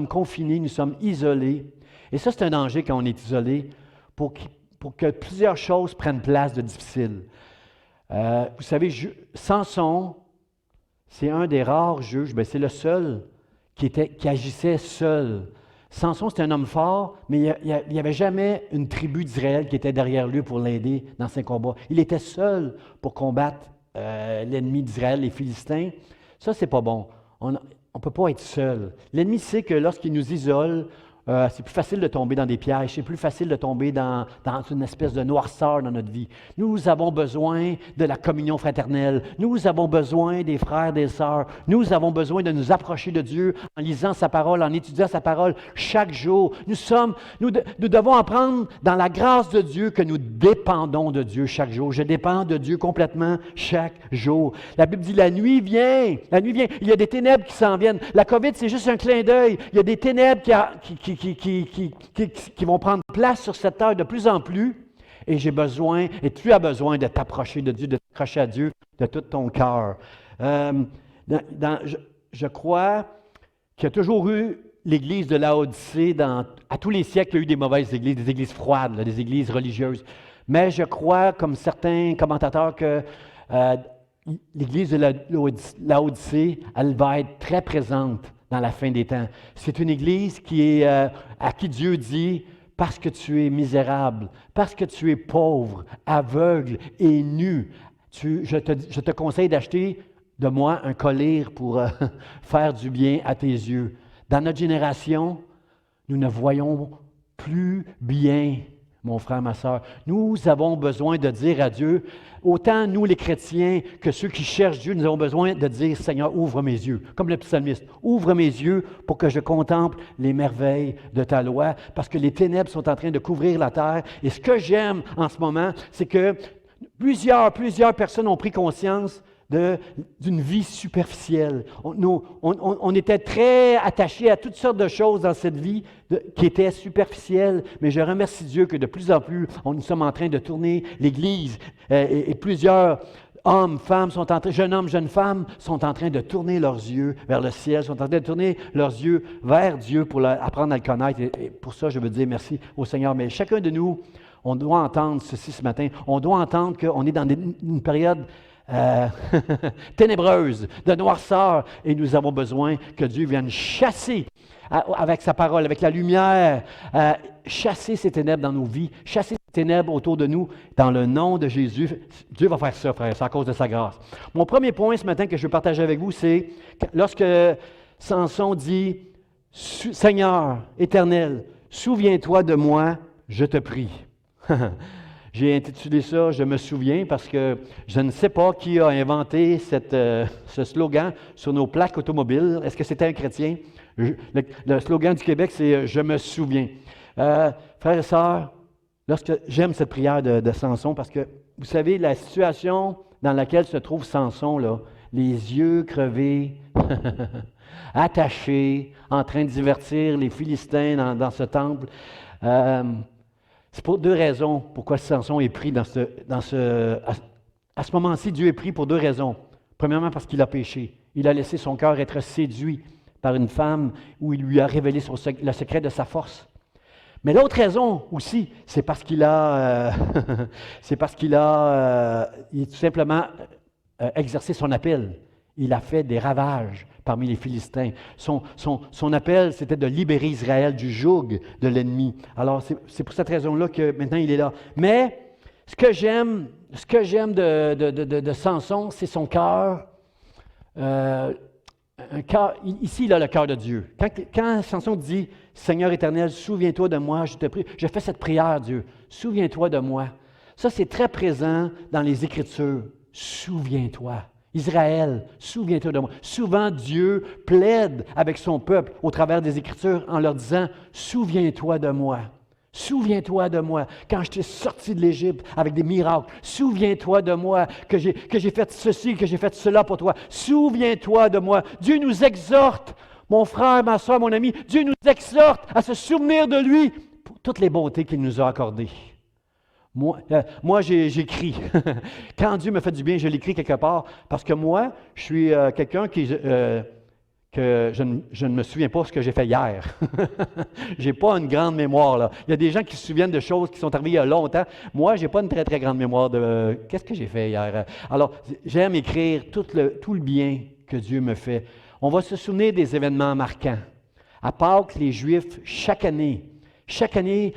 confinés, nous sommes isolés. Et ça, c'est un danger quand on est isolé pour que plusieurs choses prennent place de difficile. Vous savez, Samson, c'est un des rares juges, c'est le seul qui agissait seul. Samson, c'était un homme fort, mais il n'y avait jamais une tribu d'Israël qui était derrière lui pour l'aider dans ses combats. Il était seul pour combattre l'ennemi d'Israël, les Philistins. Ça, c'est pas bon. On ne peut pas être seul. L'ennemi sait que lorsqu'il nous isole, c'est plus facile de tomber dans des pièges, c'est plus facile de tomber dans une espèce de noirceur dans notre vie. Nous avons besoin de la communion fraternelle. Nous avons besoin des frères, des sœurs. Nous avons besoin de nous approcher de Dieu en lisant sa parole, en étudiant sa parole chaque jour. Nous devons apprendre dans la grâce de Dieu que nous dépendons de Dieu chaque jour. Je dépends de Dieu complètement chaque jour. La Bible dit, la nuit vient. Il y a des ténèbres qui s'en viennent. La COVID, c'est juste un clin d'œil. Il y a des ténèbres qui vont prendre place sur cette terre de plus en plus. Et tu as besoin de t'approcher de Dieu, de t'accrocher à Dieu de tout ton cœur. Je crois qu'il y a toujours eu l'Église de Laodicée, à tous les siècles, il y a eu des mauvaises églises, des églises froides, des églises religieuses. Mais je crois, comme certains commentateurs, que l'Église de Laodicée, elle va être très présente dans la fin des temps. C'est une Église à qui Dieu dit, parce que tu es misérable, parce que tu es pauvre, aveugle et nu, je te conseille d'acheter de moi un collier pour faire du bien à tes yeux. Dans notre génération, nous ne voyons plus bien, mon frère, ma soeur. Nous avons besoin de dire à Dieu, autant nous les chrétiens que ceux qui cherchent Dieu, nous avons besoin de dire, Seigneur, ouvre mes yeux, comme le psalmiste, ouvre mes yeux pour que je contemple les merveilles de ta loi, parce que les ténèbres sont en train de couvrir la terre. Et ce que j'aime en ce moment, c'est que plusieurs personnes ont pris conscience d'une vie superficielle. On était très attachés à toutes sortes de choses dans cette vie qui étaient superficielles, mais je remercie Dieu que de plus en plus, nous sommes en train de tourner l'Église et plusieurs hommes, femmes, jeunes hommes, jeunes femmes sont en train de tourner leurs yeux vers le ciel, sont en train de tourner leurs yeux vers Dieu pour apprendre à le connaître. Et pour ça, je veux dire merci au Seigneur. Mais chacun de nous, on doit entendre ceci ce matin. On doit entendre qu'on est dans une période ténébreuse, de noirceur, et nous avons besoin que Dieu vienne chasser avec sa parole, avec la lumière, chasser ces ténèbres dans nos vies, chasser ces ténèbres autour de nous, dans le nom de Jésus. Dieu va faire ça, frère, c'est à cause de sa grâce. Mon premier point ce matin que je veux partager avec vous, c'est lorsque Samson dit « Seigneur éternel, souviens-toi de moi, je te prie. » J'ai intitulé ça « Je me souviens » parce que je ne sais pas qui a inventé ce slogan sur nos plaques automobiles. Est-ce que c'était un chrétien? Le slogan du Québec, c'est « Je me souviens ». Frères et sœurs, j'aime cette prière de Samson parce que, vous savez, la situation dans laquelle se trouve Samson, là, les yeux crevés, attaché, en train de divertir les Philistins dans ce temple. C'est pour deux raisons pourquoi Samson est pris à ce moment-ci, Dieu est pris pour deux raisons. Premièrement, parce qu'il a péché. Il a laissé son cœur être séduit par une femme où il lui a révélé le secret de sa force. Mais l'autre raison aussi, c'est parce qu'il a tout simplement exercé son appel. Il a fait des ravages parmi les Philistins. Son appel, c'était de libérer Israël du joug de l'ennemi. Alors, c'est pour cette raison-là que maintenant il est là. Mais ce que j'aime de Samson, c'est son cœur. Ici, il a le cœur de Dieu. Quand Samson dit « Seigneur éternel, souviens-toi de moi, je te prie. » Je fais cette prière, Dieu. « Souviens-toi de moi. » Ça, c'est très présent dans les Écritures. « Souviens-toi. » Israël, souviens-toi de moi. Souvent, Dieu plaide avec son peuple au travers des Écritures en leur disant « Souviens-toi de moi. Souviens-toi de moi quand je t'ai sorti de l'Égypte avec des miracles. Souviens-toi de moi que j'ai fait ceci, que j'ai fait cela pour toi. Souviens-toi de moi. » Dieu nous exhorte, mon frère, ma soeur, mon ami, Dieu nous exhorte à se souvenir de lui pour toutes les bontés qu'il nous a accordées. Moi, j'écris. Quand Dieu me fait du bien, je l'écris quelque part parce que moi, je suis quelqu'un que je ne me souviens pas de ce que j'ai fait hier. Je n'ai pas une grande mémoire, là. Il y a des gens qui se souviennent de choses qui sont arrivées il y a longtemps. Moi, je n'ai pas une très, très grande mémoire de qu'est-ce que j'ai fait hier. Alors, j'aime écrire tout le bien que Dieu me fait. On va se souvenir des événements marquants. À Pâques, les Juifs, chaque année,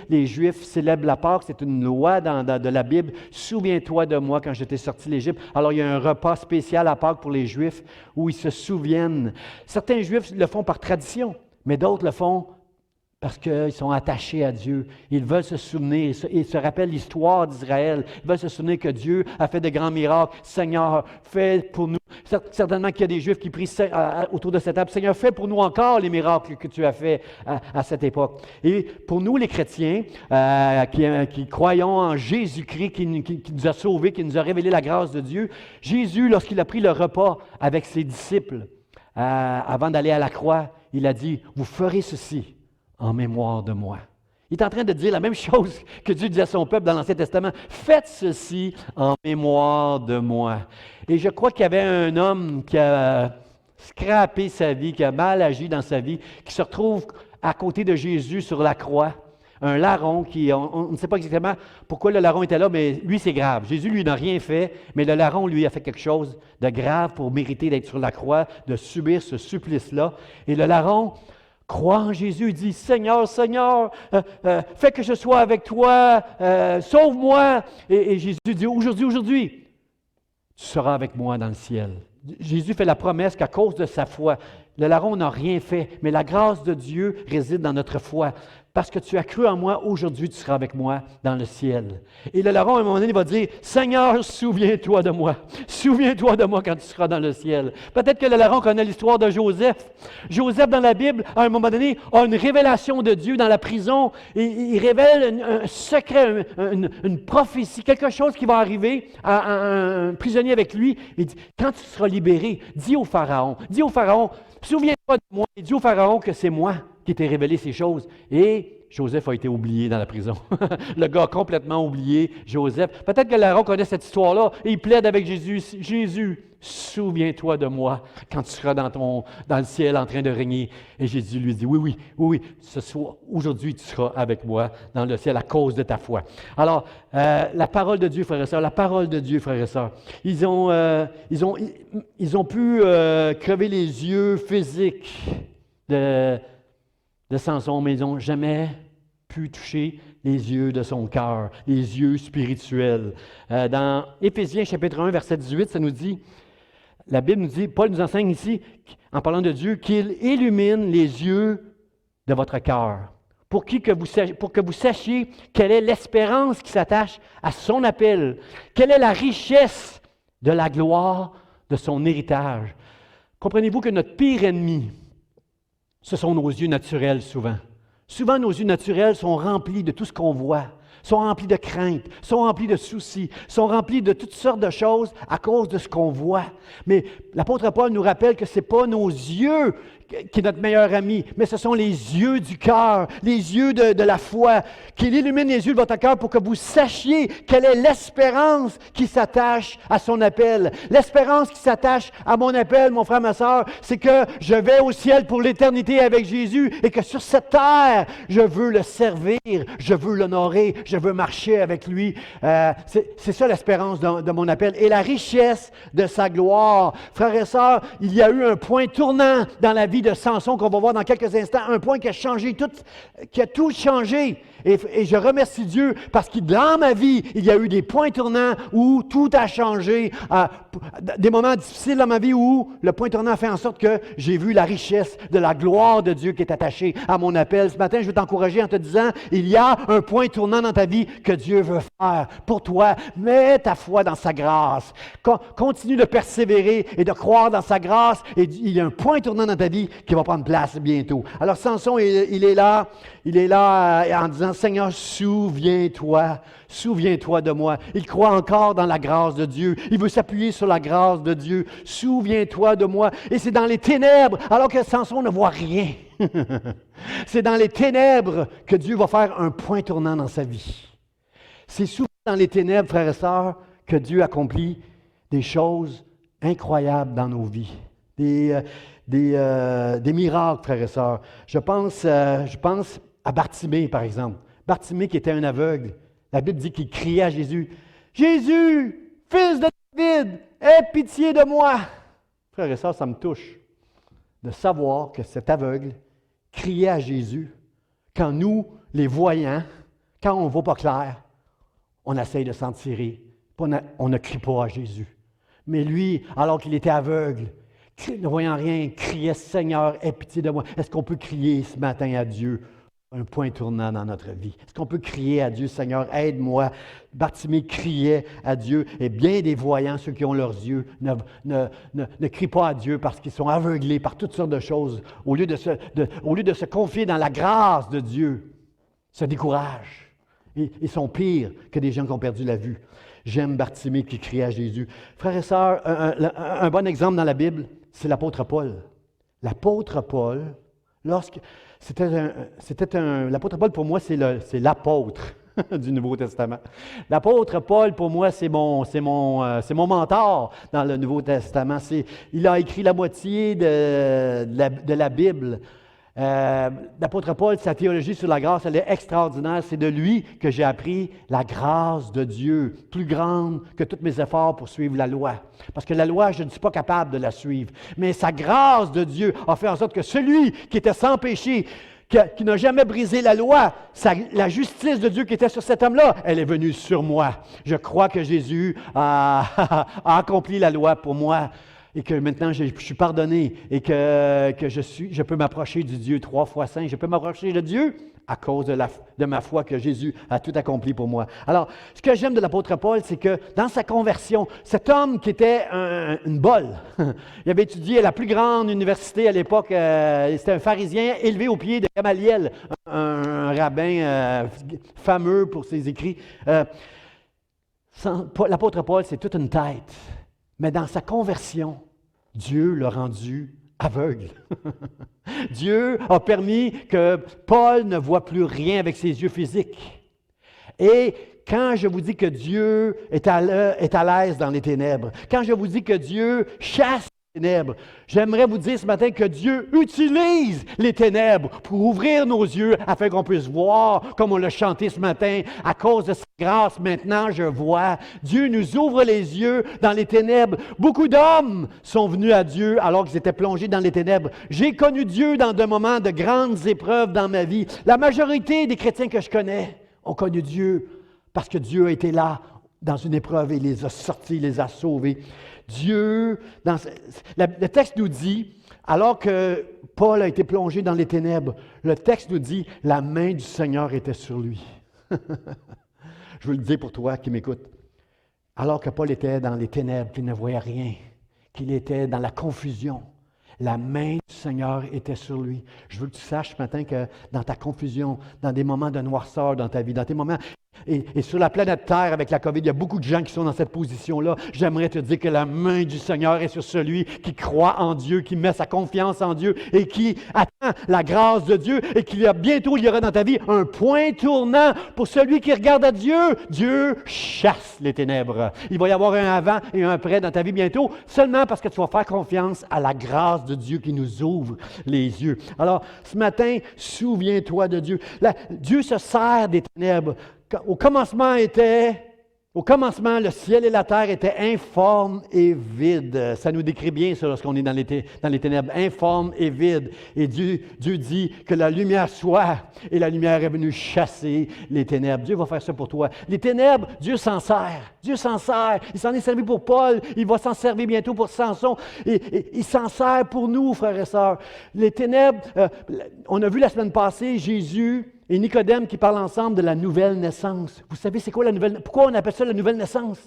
les Juifs célèbrent la Pâques. C'est une loi de la Bible. « Souviens-toi de moi quand je t'ai sorti de l'Égypte. » Alors, il y a un repas spécial à Pâques pour les Juifs où ils se souviennent. Certains Juifs le font par tradition, mais d'autres le font parce qu'ils sont attachés à Dieu. Ils veulent se souvenir, ils se rappellent l'histoire d'Israël. Ils veulent se souvenir que Dieu a fait de grands miracles. « Seigneur, fais pour nous. » Certainement qu'il y a des Juifs qui prient autour de cette table. « Seigneur, fais pour nous encore les miracles que tu as faits à cette époque. » Et pour nous, les chrétiens, qui croyons en Jésus-Christ, qui nous a sauvés, qui nous a révélé la grâce de Dieu, Jésus, lorsqu'il a pris le repas avec ses disciples, avant d'aller à la croix, il a dit « Vous ferez ceci en mémoire de moi. » Il est en train de dire la même chose que Dieu dit à son peuple dans l'Ancien Testament. « Faites ceci en mémoire de moi. » Et je crois qu'il y avait un homme qui a scrappé sa vie, qui a mal agi dans sa vie, qui se retrouve à côté de Jésus sur la croix. Un larron on ne sait pas exactement pourquoi le larron était là, mais lui, c'est grave. Jésus, lui, n'a rien fait, mais le larron, lui, a fait quelque chose de grave pour mériter d'être sur la croix, de subir ce supplice-là. Et le larron croit en Jésus, il dit « Seigneur, Seigneur, fais que je sois avec toi, sauve-moi. » Et Jésus dit « Aujourd'hui, tu seras avec moi dans le ciel. » Jésus fait la promesse qu'à cause de sa foi, le larron n'a rien fait, mais la grâce de Dieu réside dans notre foi. Parce que tu as cru en moi, aujourd'hui tu seras avec moi dans le ciel. Et le larron, à un moment donné, il va dire « Seigneur, souviens-toi de moi. Souviens-toi de moi quand tu seras dans le ciel. » Peut-être que le larron connaît l'histoire de Joseph. Joseph, dans la Bible, à un moment donné, a une révélation de Dieu dans la prison. Et il révèle un secret, une prophétie, quelque chose qui va arriver à un prisonnier avec lui. Il dit « Quand tu seras libéré, dis au Pharaon, souviens-toi de moi et dis au Pharaon que c'est moi qui t'ai révélé ces choses. » Et Joseph a été oublié dans la prison. Le gars a complètement oublié Joseph. Peut-être que Larron connaît cette histoire-là et il plaide avec Jésus. « Jésus, souviens-toi de moi quand tu seras dans le ciel en train de régner. » Et Jésus lui dit « Oui, aujourd'hui tu seras avec moi dans le ciel à cause de ta foi. » Alors, la parole de Dieu, frères et sœurs, ils ont pu crever les yeux physiques de Samson, mais ils n'ont jamais pu toucher les yeux de son cœur, les yeux spirituels. Dans Éphésiens chapitre 1, verset 18, ça nous dit, la Bible nous dit, Paul nous enseigne ici, en parlant de Dieu, qu'il illumine les yeux de votre cœur pour que vous sachiez quelle est l'espérance qui s'attache à son appel, quelle est la richesse de la gloire de son héritage. Comprenez-vous que notre pire ennemi, ce sont nos yeux naturels souvent. Souvent, nos yeux naturels sont remplis de tout ce qu'on voit, sont remplis de craintes, sont remplis de soucis, sont remplis de toutes sortes de choses à cause de ce qu'on voit. Mais l'apôtre Paul nous rappelle que ce n'est pas nos yeux qui est notre meilleur ami, mais ce sont les yeux du cœur, les yeux de la foi, qu'il illumine les yeux de votre cœur pour que vous sachiez quelle est l'espérance qui s'attache à son appel. L'espérance qui s'attache à mon appel, mon frère, ma soeur, c'est que je vais au ciel pour l'éternité avec Jésus et que sur cette terre, je veux le servir, je veux l'honorer, je veux marcher avec lui. C'est ça l'espérance de mon appel et la richesse de sa gloire. Frères et sœurs, il y a eu un point tournant dans la vie de Samson qu'on va voir dans quelques instants, un point qui a changé tout, qui a tout changé. Et je remercie Dieu parce que dans ma vie, il y a eu des points tournants où tout a changé, des moments difficiles dans ma vie où le point tournant a fait en sorte que j'ai vu la richesse de la gloire de Dieu qui est attachée à mon appel. Ce matin, je veux t'encourager en te disant, il y a un point tournant dans ta vie que Dieu veut faire pour toi. Mets ta foi dans sa grâce. Continue de persévérer et de croire dans sa grâce et il y a un point tournant dans ta vie qui va prendre place bientôt. Alors Samson, il est là en disant, Seigneur, souviens-toi de moi. Il croit encore dans la grâce de Dieu. Il veut s'appuyer sur la grâce de Dieu. Souviens-toi de moi. Et c'est dans les ténèbres, alors que Samson ne voit rien. C'est dans les ténèbres que Dieu va faire un point tournant dans sa vie. C'est souvent dans les ténèbres, frères et sœurs, que Dieu accomplit des choses incroyables dans nos vies. Des miracles, frères et sœurs. Je pense à Bartimée, par exemple. Bartimée qui était un aveugle. La Bible dit qu'il criait à Jésus, « Jésus, fils de David, aie pitié de moi! » Frères et sœurs, ça me touche de savoir que cet aveugle criait à Jésus quand nous, les voyants, quand on ne voit pas clair, on essaye de s'en tirer. On ne crie pas à Jésus. Mais lui, alors qu'il était aveugle, ne voyant rien, criait, « Seigneur, aie pitié de moi! » Est-ce qu'on peut crier ce matin à Dieu? Un point tournant dans notre vie. Est-ce qu'on peut crier à Dieu, Seigneur, aide-moi? Bartimée criait à Dieu et bien des voyants, ceux qui ont leurs yeux, ne crient pas à Dieu parce qu'ils sont aveuglés par toutes sortes de choses. Au lieu de se confier dans la grâce de Dieu, se découragent. Ils sont pires que des gens qui ont perdu la vue. J'aime Bartimée qui crie à Jésus. Frères et sœurs, un bon exemple dans la Bible, c'est l'apôtre Paul. L'apôtre Paul, l'apôtre Paul, pour moi, c'est l'apôtre du Nouveau Testament. L'apôtre Paul, pour moi, c'est mon mentor dans le Nouveau Testament. Il a écrit la moitié de la Bible. L'apôtre Paul, sa théologie sur la grâce, elle est extraordinaire. C'est de lui que j'ai appris la grâce de Dieu, plus grande que tous mes efforts pour suivre la loi. Parce que la loi, je ne suis pas capable de la suivre. Mais sa grâce de Dieu a fait en sorte que celui qui était sans péché, qui n'a jamais brisé la loi, la justice de Dieu qui était sur cet homme-là, elle est venue sur moi. Je crois que Jésus a accompli la loi pour moi. Et que maintenant je suis pardonné et que je peux m'approcher du Dieu 3 fois saint. Je peux m'approcher de Dieu à cause de ma foi que Jésus a tout accompli pour moi. Alors, ce que j'aime de l'apôtre Paul, c'est que dans sa conversion, cet homme qui était une bolle, il avait étudié à la plus grande université à l'époque, c'était un pharisien élevé au pied de Gamaliel, un rabbin fameux pour ses écrits. L'apôtre Paul, c'est toute une tête. Mais dans sa conversion, Dieu l'a rendu aveugle. Dieu a permis que Paul ne voie plus rien avec ses yeux physiques. Et quand je vous dis que Dieu est à l'aise dans les ténèbres, quand je vous dis que Dieu chasse les ténèbres, j'aimerais vous dire ce matin que Dieu utilise les ténèbres pour ouvrir nos yeux afin qu'on puisse voir, comme on l'a chanté ce matin, à cause de sa grâce, maintenant je vois. Dieu nous ouvre les yeux dans les ténèbres. Beaucoup d'hommes sont venus à Dieu alors qu'ils étaient plongés dans les ténèbres. J'ai connu Dieu dans des moments de grandes épreuves dans ma vie. La majorité des chrétiens que je connais ont connu Dieu parce que Dieu a été là dans une épreuve et les a sortis, les a sauvés. Dieu, le texte nous dit, alors que Paul a été plongé dans les ténèbres, le texte nous dit « la main du Seigneur était sur lui ». Je veux le dire pour toi qui m'écoutes. Alors que Paul était dans les ténèbres, qu'il ne voyait rien, qu'il était dans la confusion, la main du Seigneur était sur lui. Je veux que tu saches ce matin que dans ta confusion, dans des moments de noirceur dans ta vie, dans tes moments... Et sur la planète Terre, avec la COVID, il y a beaucoup de gens qui sont dans cette position-là. J'aimerais te dire que la main du Seigneur est sur celui qui croit en Dieu, qui met sa confiance en Dieu et qui attend la grâce de Dieu et qu'il y a bientôt, il y aura dans ta vie un point tournant pour celui qui regarde à Dieu. Dieu chasse les ténèbres. Il va y avoir un avant et un après dans ta vie bientôt, seulement parce que tu vas faire confiance à la grâce de Dieu qui nous ouvre les yeux. Alors, ce matin, souviens-toi de Dieu. Dieu se sert des ténèbres. Au commencement, le ciel et la terre étaient informes et vides. Ça nous décrit bien ça lorsqu'on est dans les ténèbres, informes et vides. Et Dieu dit que la lumière soit, et la lumière est venue chasser les ténèbres. Dieu va faire ça pour toi. Les ténèbres, Dieu s'en sert. Dieu s'en sert. Il s'en est servi pour Paul. Il va s'en servir bientôt pour Samson. Et il s'en sert pour nous, frères et sœurs. Les ténèbres, on a vu la semaine passée Jésus et Nicodème qui parlent ensemble de la nouvelle naissance. Vous savez, c'est quoi la nouvelle naissance? Pourquoi on appelle ça la nouvelle naissance?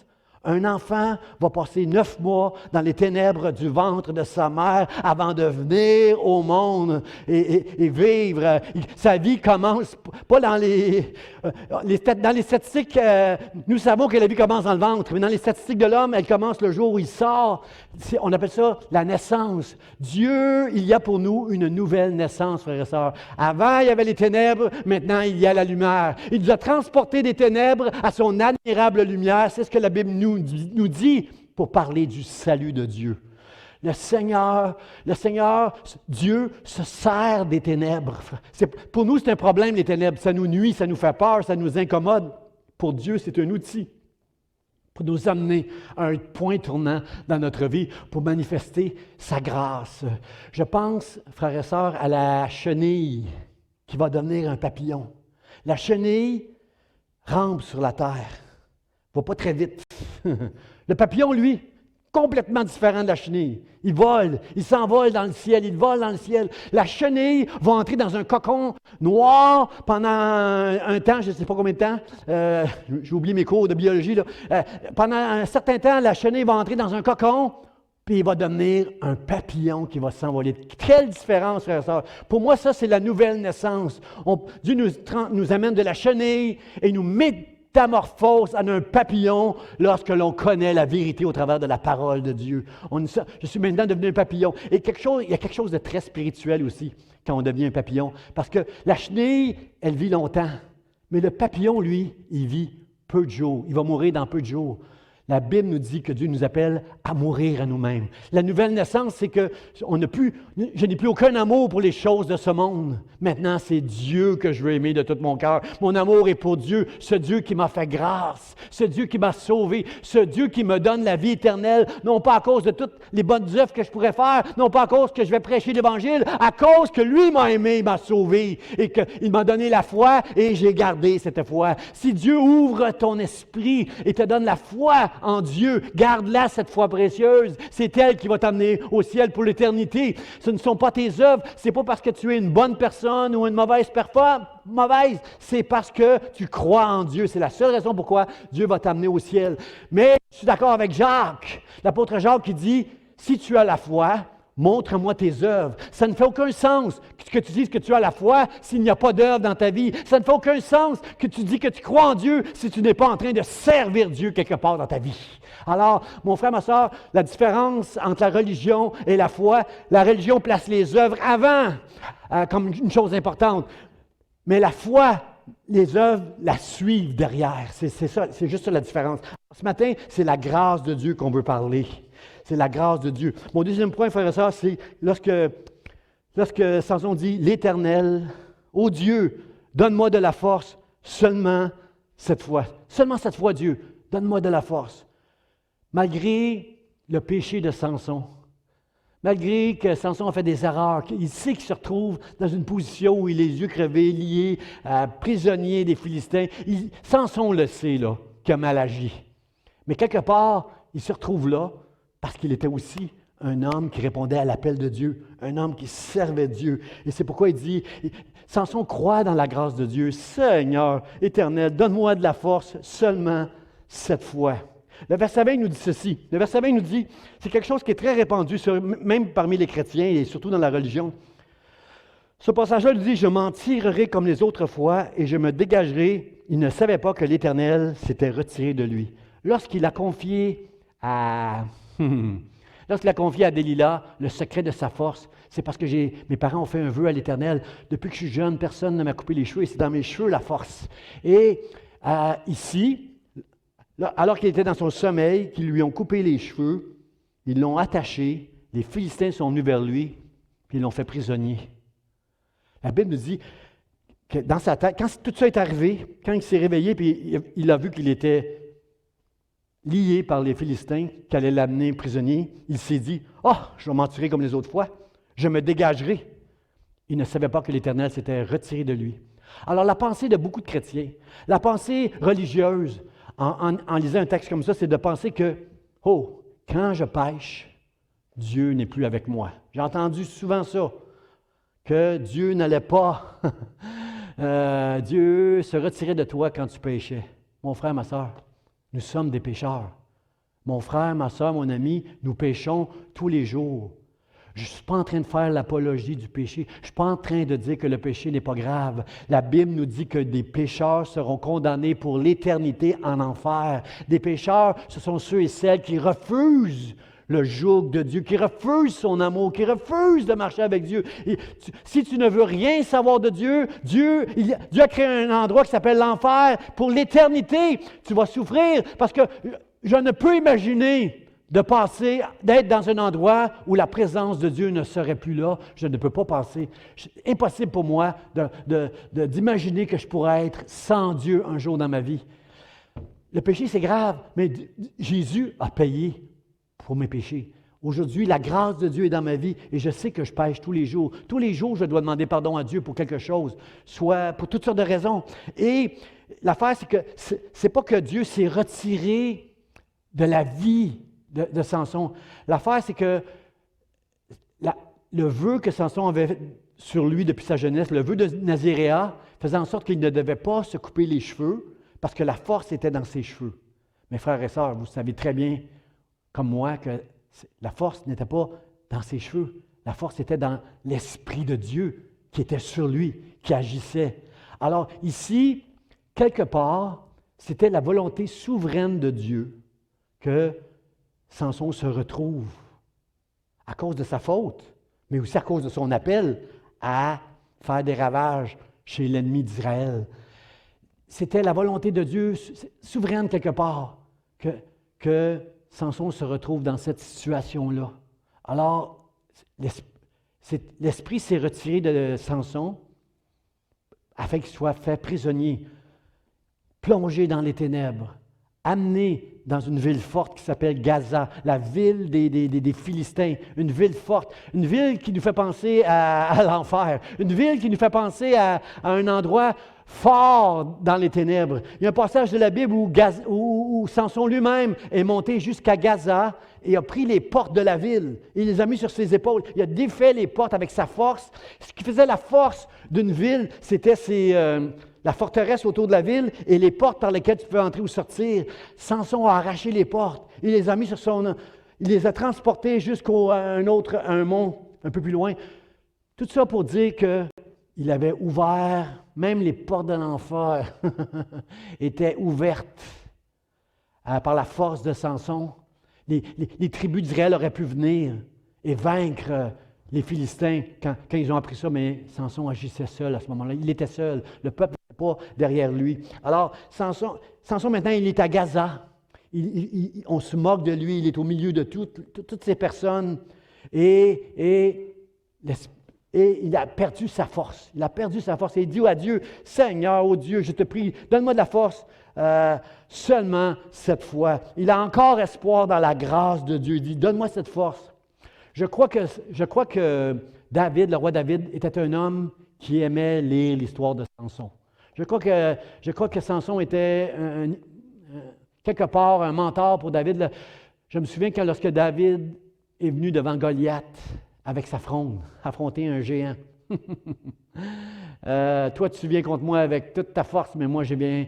Un enfant va passer 9 mois dans les ténèbres du ventre de sa mère avant de venir au monde et vivre. Sa vie commence pas dans dans les statistiques. Nous savons que la vie commence dans le ventre, mais dans les statistiques de l'homme, elle commence le jour où il sort. On appelle ça la naissance. Dieu, il y a pour nous une nouvelle naissance, frères et sœurs. Avant, il y avait les ténèbres, maintenant, il y a la lumière. Il nous a transportés des ténèbres à son admirable lumière. C'est ce que la Bible nous dit pour parler du salut de Dieu. Le Seigneur, Dieu se sert des ténèbres. Pour nous, c'est un problème, les ténèbres. Ça nous nuit, ça nous fait peur, ça nous incommode. Pour Dieu, c'est un outil pour nous amener à un point tournant dans notre vie, pour manifester sa grâce. Je pense, frères et sœurs, à la chenille qui va devenir un papillon. La chenille rampe sur la terre. Il ne va pas très vite. Le papillon, lui, complètement différent de la chenille. Il vole, il s'envole dans le ciel, il vole dans le ciel. La chenille va entrer dans un cocon noir pendant un temps, je ne sais pas combien de temps, j'ai oublié mes cours de biologie, là. Pendant un certain temps, la chenille va entrer dans un cocon, puis il va devenir un papillon qui va s'envoler. Quelle différence, frères et sœurs! Pour moi, ça, c'est la nouvelle naissance. Dieu nous amène de la chenille et nous métamorphose en un papillon lorsque l'on connaît la vérité au travers de la parole de Dieu. Je suis maintenant devenu un papillon. Et il y a quelque chose de très spirituel aussi quand on devient un papillon. Parce que la chenille, elle vit longtemps. Mais le papillon, lui, il vit peu de jours. Il va mourir dans peu de jours. La Bible nous dit que Dieu nous appelle à mourir à nous-mêmes. La nouvelle naissance, c'est que je n'ai plus aucun amour pour les choses de ce monde. Maintenant, c'est Dieu que je veux aimer de tout mon cœur. Mon amour est pour Dieu, ce Dieu qui m'a fait grâce, ce Dieu qui m'a sauvé, ce Dieu qui me donne la vie éternelle, non pas à cause de toutes les bonnes œuvres que je pourrais faire, non pas à cause que je vais prêcher l'Évangile, à cause que lui m'a aimé, m'a sauvé et qu'il m'a donné la foi et j'ai gardé cette foi. Si Dieu ouvre ton esprit et te donne la foi en Dieu, garde-la, cette foi précieuse. C'est elle qui va t'amener au ciel pour l'éternité. Ce ne sont pas tes œuvres. C'est pas parce que tu es une bonne personne ou une mauvaise personne. C'est parce que tu crois en Dieu. C'est la seule raison pourquoi Dieu va t'amener au ciel. Mais je suis d'accord avec Jacques, l'apôtre Jacques qui dit, si tu as la foi, montre-moi tes œuvres. Ça ne fait aucun sens que tu dises que tu as la foi s'il n'y a pas d'œuvre dans ta vie. Ça ne fait aucun sens que tu dis que tu crois en Dieu si tu n'es pas en train de servir Dieu quelque part dans ta vie. Alors, mon frère, ma soeur, la différence entre la religion et la foi, la religion place les œuvres avant comme une chose importante. Mais la foi, les œuvres la suivent derrière. C'est ça, c'est juste ça la différence. Ce matin, c'est la grâce de Dieu qu'on veut parler. C'est la grâce de Dieu. Mon deuxième point, frère et sœur, c'est lorsque Samson dit « L'Éternel, ô Dieu, donne-moi de la force seulement cette fois. Seulement cette fois, Dieu, donne-moi de la force. » Malgré le péché de Samson, malgré que Samson a fait des erreurs, il sait qu'il se retrouve dans une position où il a les yeux crevés, lié, prisonnier des Philistins. Samson le sait, là, qu'il a mal agi. Mais quelque part, il se retrouve là parce qu'il était aussi un homme qui répondait à l'appel de Dieu, un homme qui servait Dieu. Et c'est pourquoi il dit, Samson croit dans la grâce de Dieu. Seigneur éternel, donne-moi de la force seulement cette fois. Le verset 20 nous dit ceci. Le verset 20 nous dit, c'est quelque chose qui est très répandu, même parmi les chrétiens et surtout dans la religion. Ce passage-là nous dit, je m'en tirerai comme les autres fois et je me dégagerai. Il ne savait pas que l'Éternel s'était retiré de lui. Lorsqu'il a confié à Délila le secret de sa force, c'est parce que mes parents ont fait un vœu à l'Éternel. Depuis que je suis jeune, personne ne m'a coupé les cheveux et c'est dans mes cheveux la force. Et ici, alors qu'il était dans son sommeil, qu'ils lui ont coupé les cheveux, ils l'ont attaché, les Philistins sont venus vers lui, puis ils l'ont fait prisonnier. La Bible nous dit que dans sa tête, quand tout ça est arrivé, quand il s'est réveillé, puis il a vu qu'il était lié par les Philistins, qui allaient l'amener prisonnier, il s'est dit, « Ah, je vais m'en tirer comme les autres fois, je me dégagerai. » Il ne savait pas que l'Éternel s'était retiré de lui. Alors la pensée de beaucoup de chrétiens, la pensée religieuse, en lisant un texte comme ça, c'est de penser que, oh, quand je pêche, Dieu n'est plus avec moi. J'ai entendu souvent ça, que Dieu n'allait pas, Dieu se retirait de toi quand tu péchais. Mon frère, ma soeur, nous sommes des pécheurs. Mon frère, ma soeur, mon ami, nous péchons tous les jours. Je ne suis pas en train de faire l'apologie du péché. Je ne suis pas en train de dire que le péché n'est pas grave. La Bible nous dit que des pécheurs seront condamnés pour l'éternité en enfer. Des pécheurs, ce sont ceux et celles qui refusent le joug de Dieu, qui refusent son amour, qui refusent de marcher avec Dieu. Et si tu ne veux rien savoir de Dieu, Dieu a créé un endroit qui s'appelle l'enfer pour l'éternité. Tu vas souffrir parce que je ne peux imaginer d'être dans un endroit où la présence de Dieu ne serait plus là. Je ne peux pas penser. C'est impossible pour moi d'imaginer que je pourrais être sans Dieu un jour dans ma vie. Le péché, c'est grave, mais Jésus a payé pour mes péchés. Aujourd'hui, la grâce de Dieu est dans ma vie et je sais que je pêche tous les jours. Tous les jours, je dois demander pardon à Dieu pour quelque chose, soit pour toutes sortes de raisons. Et l'affaire, c'est que c'est pas que Dieu s'est retiré de la vie de Samson. L'affaire, c'est que le vœu que Samson avait sur lui depuis sa jeunesse, le vœu de Naziréa, faisait en sorte qu'il ne devait pas se couper les cheveux parce que la force était dans ses cheveux. Mes frères et sœurs, vous savez très bien, comme moi, que la force n'était pas dans ses cheveux. La force était dans l'Esprit de Dieu qui était sur lui, qui agissait. Alors ici, quelque part, c'était la volonté souveraine de Dieu que Samson se retrouve à cause de sa faute, mais aussi à cause de son appel à faire des ravages chez l'ennemi d'Israël. C'était la volonté de Dieu souveraine quelque part que Samson se retrouve dans cette situation-là. Alors, l'Esprit s'est retiré de Samson afin qu'il soit fait prisonnier, plongé dans les ténèbres, amené dans une ville forte qui s'appelle Gaza, la ville des Philistins, une ville forte, une ville qui nous fait penser à l'enfer, une ville qui nous fait penser à un endroit fort dans les ténèbres. Il y a un passage de la Bible où Samson lui-même est monté jusqu'à Gaza et a pris les portes de la ville. Il les a mis sur ses épaules. Il a défait les portes avec sa force. Ce qui faisait la force d'une ville, c'était la forteresse autour de la ville et les portes par lesquelles tu peux entrer ou sortir. Samson a arraché les portes. Il les a mis il les a transportés jusqu'à un mont un peu plus loin. Tout ça pour dire qu'il avait ouvert, même les portes de l'enfer étaient ouvertes par la force de Samson. Les tribus d'Israël auraient pu venir et vaincre les Philistins quand ils ont appris ça, mais Samson agissait seul à ce moment-là. Il était seul. Le peuple n'était pas derrière lui. Alors, Samson maintenant, il est à Gaza. On se moque de lui. Il est au milieu de toutes ces personnes. Et il a perdu sa force. Il a perdu sa force. Et il dit à Dieu, « Seigneur, oh Dieu, je te prie, donne-moi de la force seulement cette fois. » Il a encore espoir dans la grâce de Dieu. Il dit, « Donne-moi cette force. » Je crois que David, le roi David, était un homme qui aimait lire l'histoire de Samson. Je crois que Samson était quelque part un mentor pour David. Je me souviens que lorsque David est venu devant Goliath avec sa fronde, affronter un géant. Toi, tu viens contre moi avec toute ta force, mais moi, je viens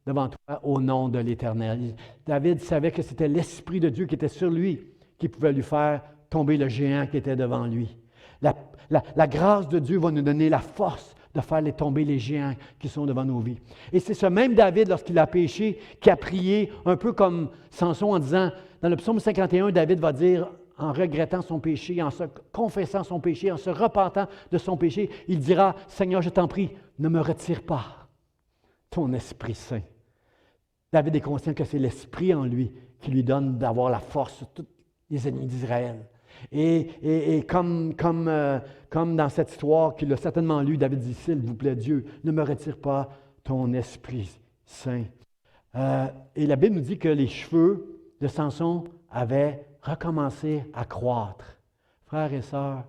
devant toi au nom de l'Éternel. David savait que c'était l'Esprit de Dieu qui était sur lui, qui pouvait lui faire tomber le géant qui était devant lui. La grâce de Dieu va nous donner la force de faire tomber les géants qui sont devant nos vies. Et c'est ce même David, lorsqu'il a péché, qui a prié un peu comme Samson en disant, dans le psaume 51, David va dire, en regrettant son péché, en se confessant son péché, en se repentant de son péché, il dira, « Seigneur, je t'en prie, ne me retire pas ton Esprit Saint. » David est conscient que c'est l'Esprit en lui qui lui donne d'avoir la force sur tous les ennemis d'Israël. Et comme dans cette histoire qu'il a certainement lu, David dit, « S'il vous plaît, Dieu, ne me retire pas ton Esprit Saint. » Et la Bible nous dit que les cheveux de Samson avaient recommencé à croître. Frères et sœurs,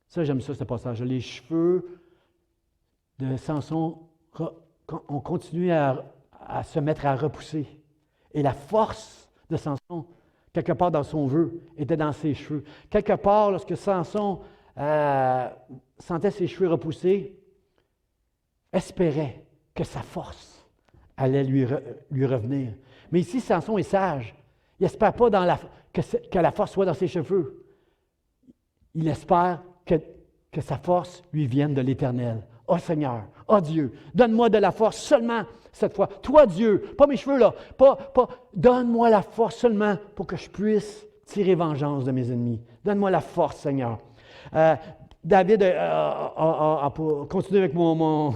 ça j'aime ça, ce passage. Les cheveux de Samson ont continué à se mettre à repousser. Et la force de Samson, quelque part dans son vœu, était dans ses cheveux. Quelque part, lorsque Samson sentait ses cheveux repousser, espérait que sa force allait lui revenir. Mais ici, Samson est sage. Il n'espère pas que la force soit dans ses cheveux. Il espère que sa force lui vienne de l'Éternel. « Oh Seigneur, oh Dieu, donne-moi de la force seulement cette fois. Toi Dieu, pas mes cheveux là, donne-moi la force seulement pour que je puisse tirer vengeance de mes ennemis. Donne-moi la force, Seigneur. » David pour continuer avec mon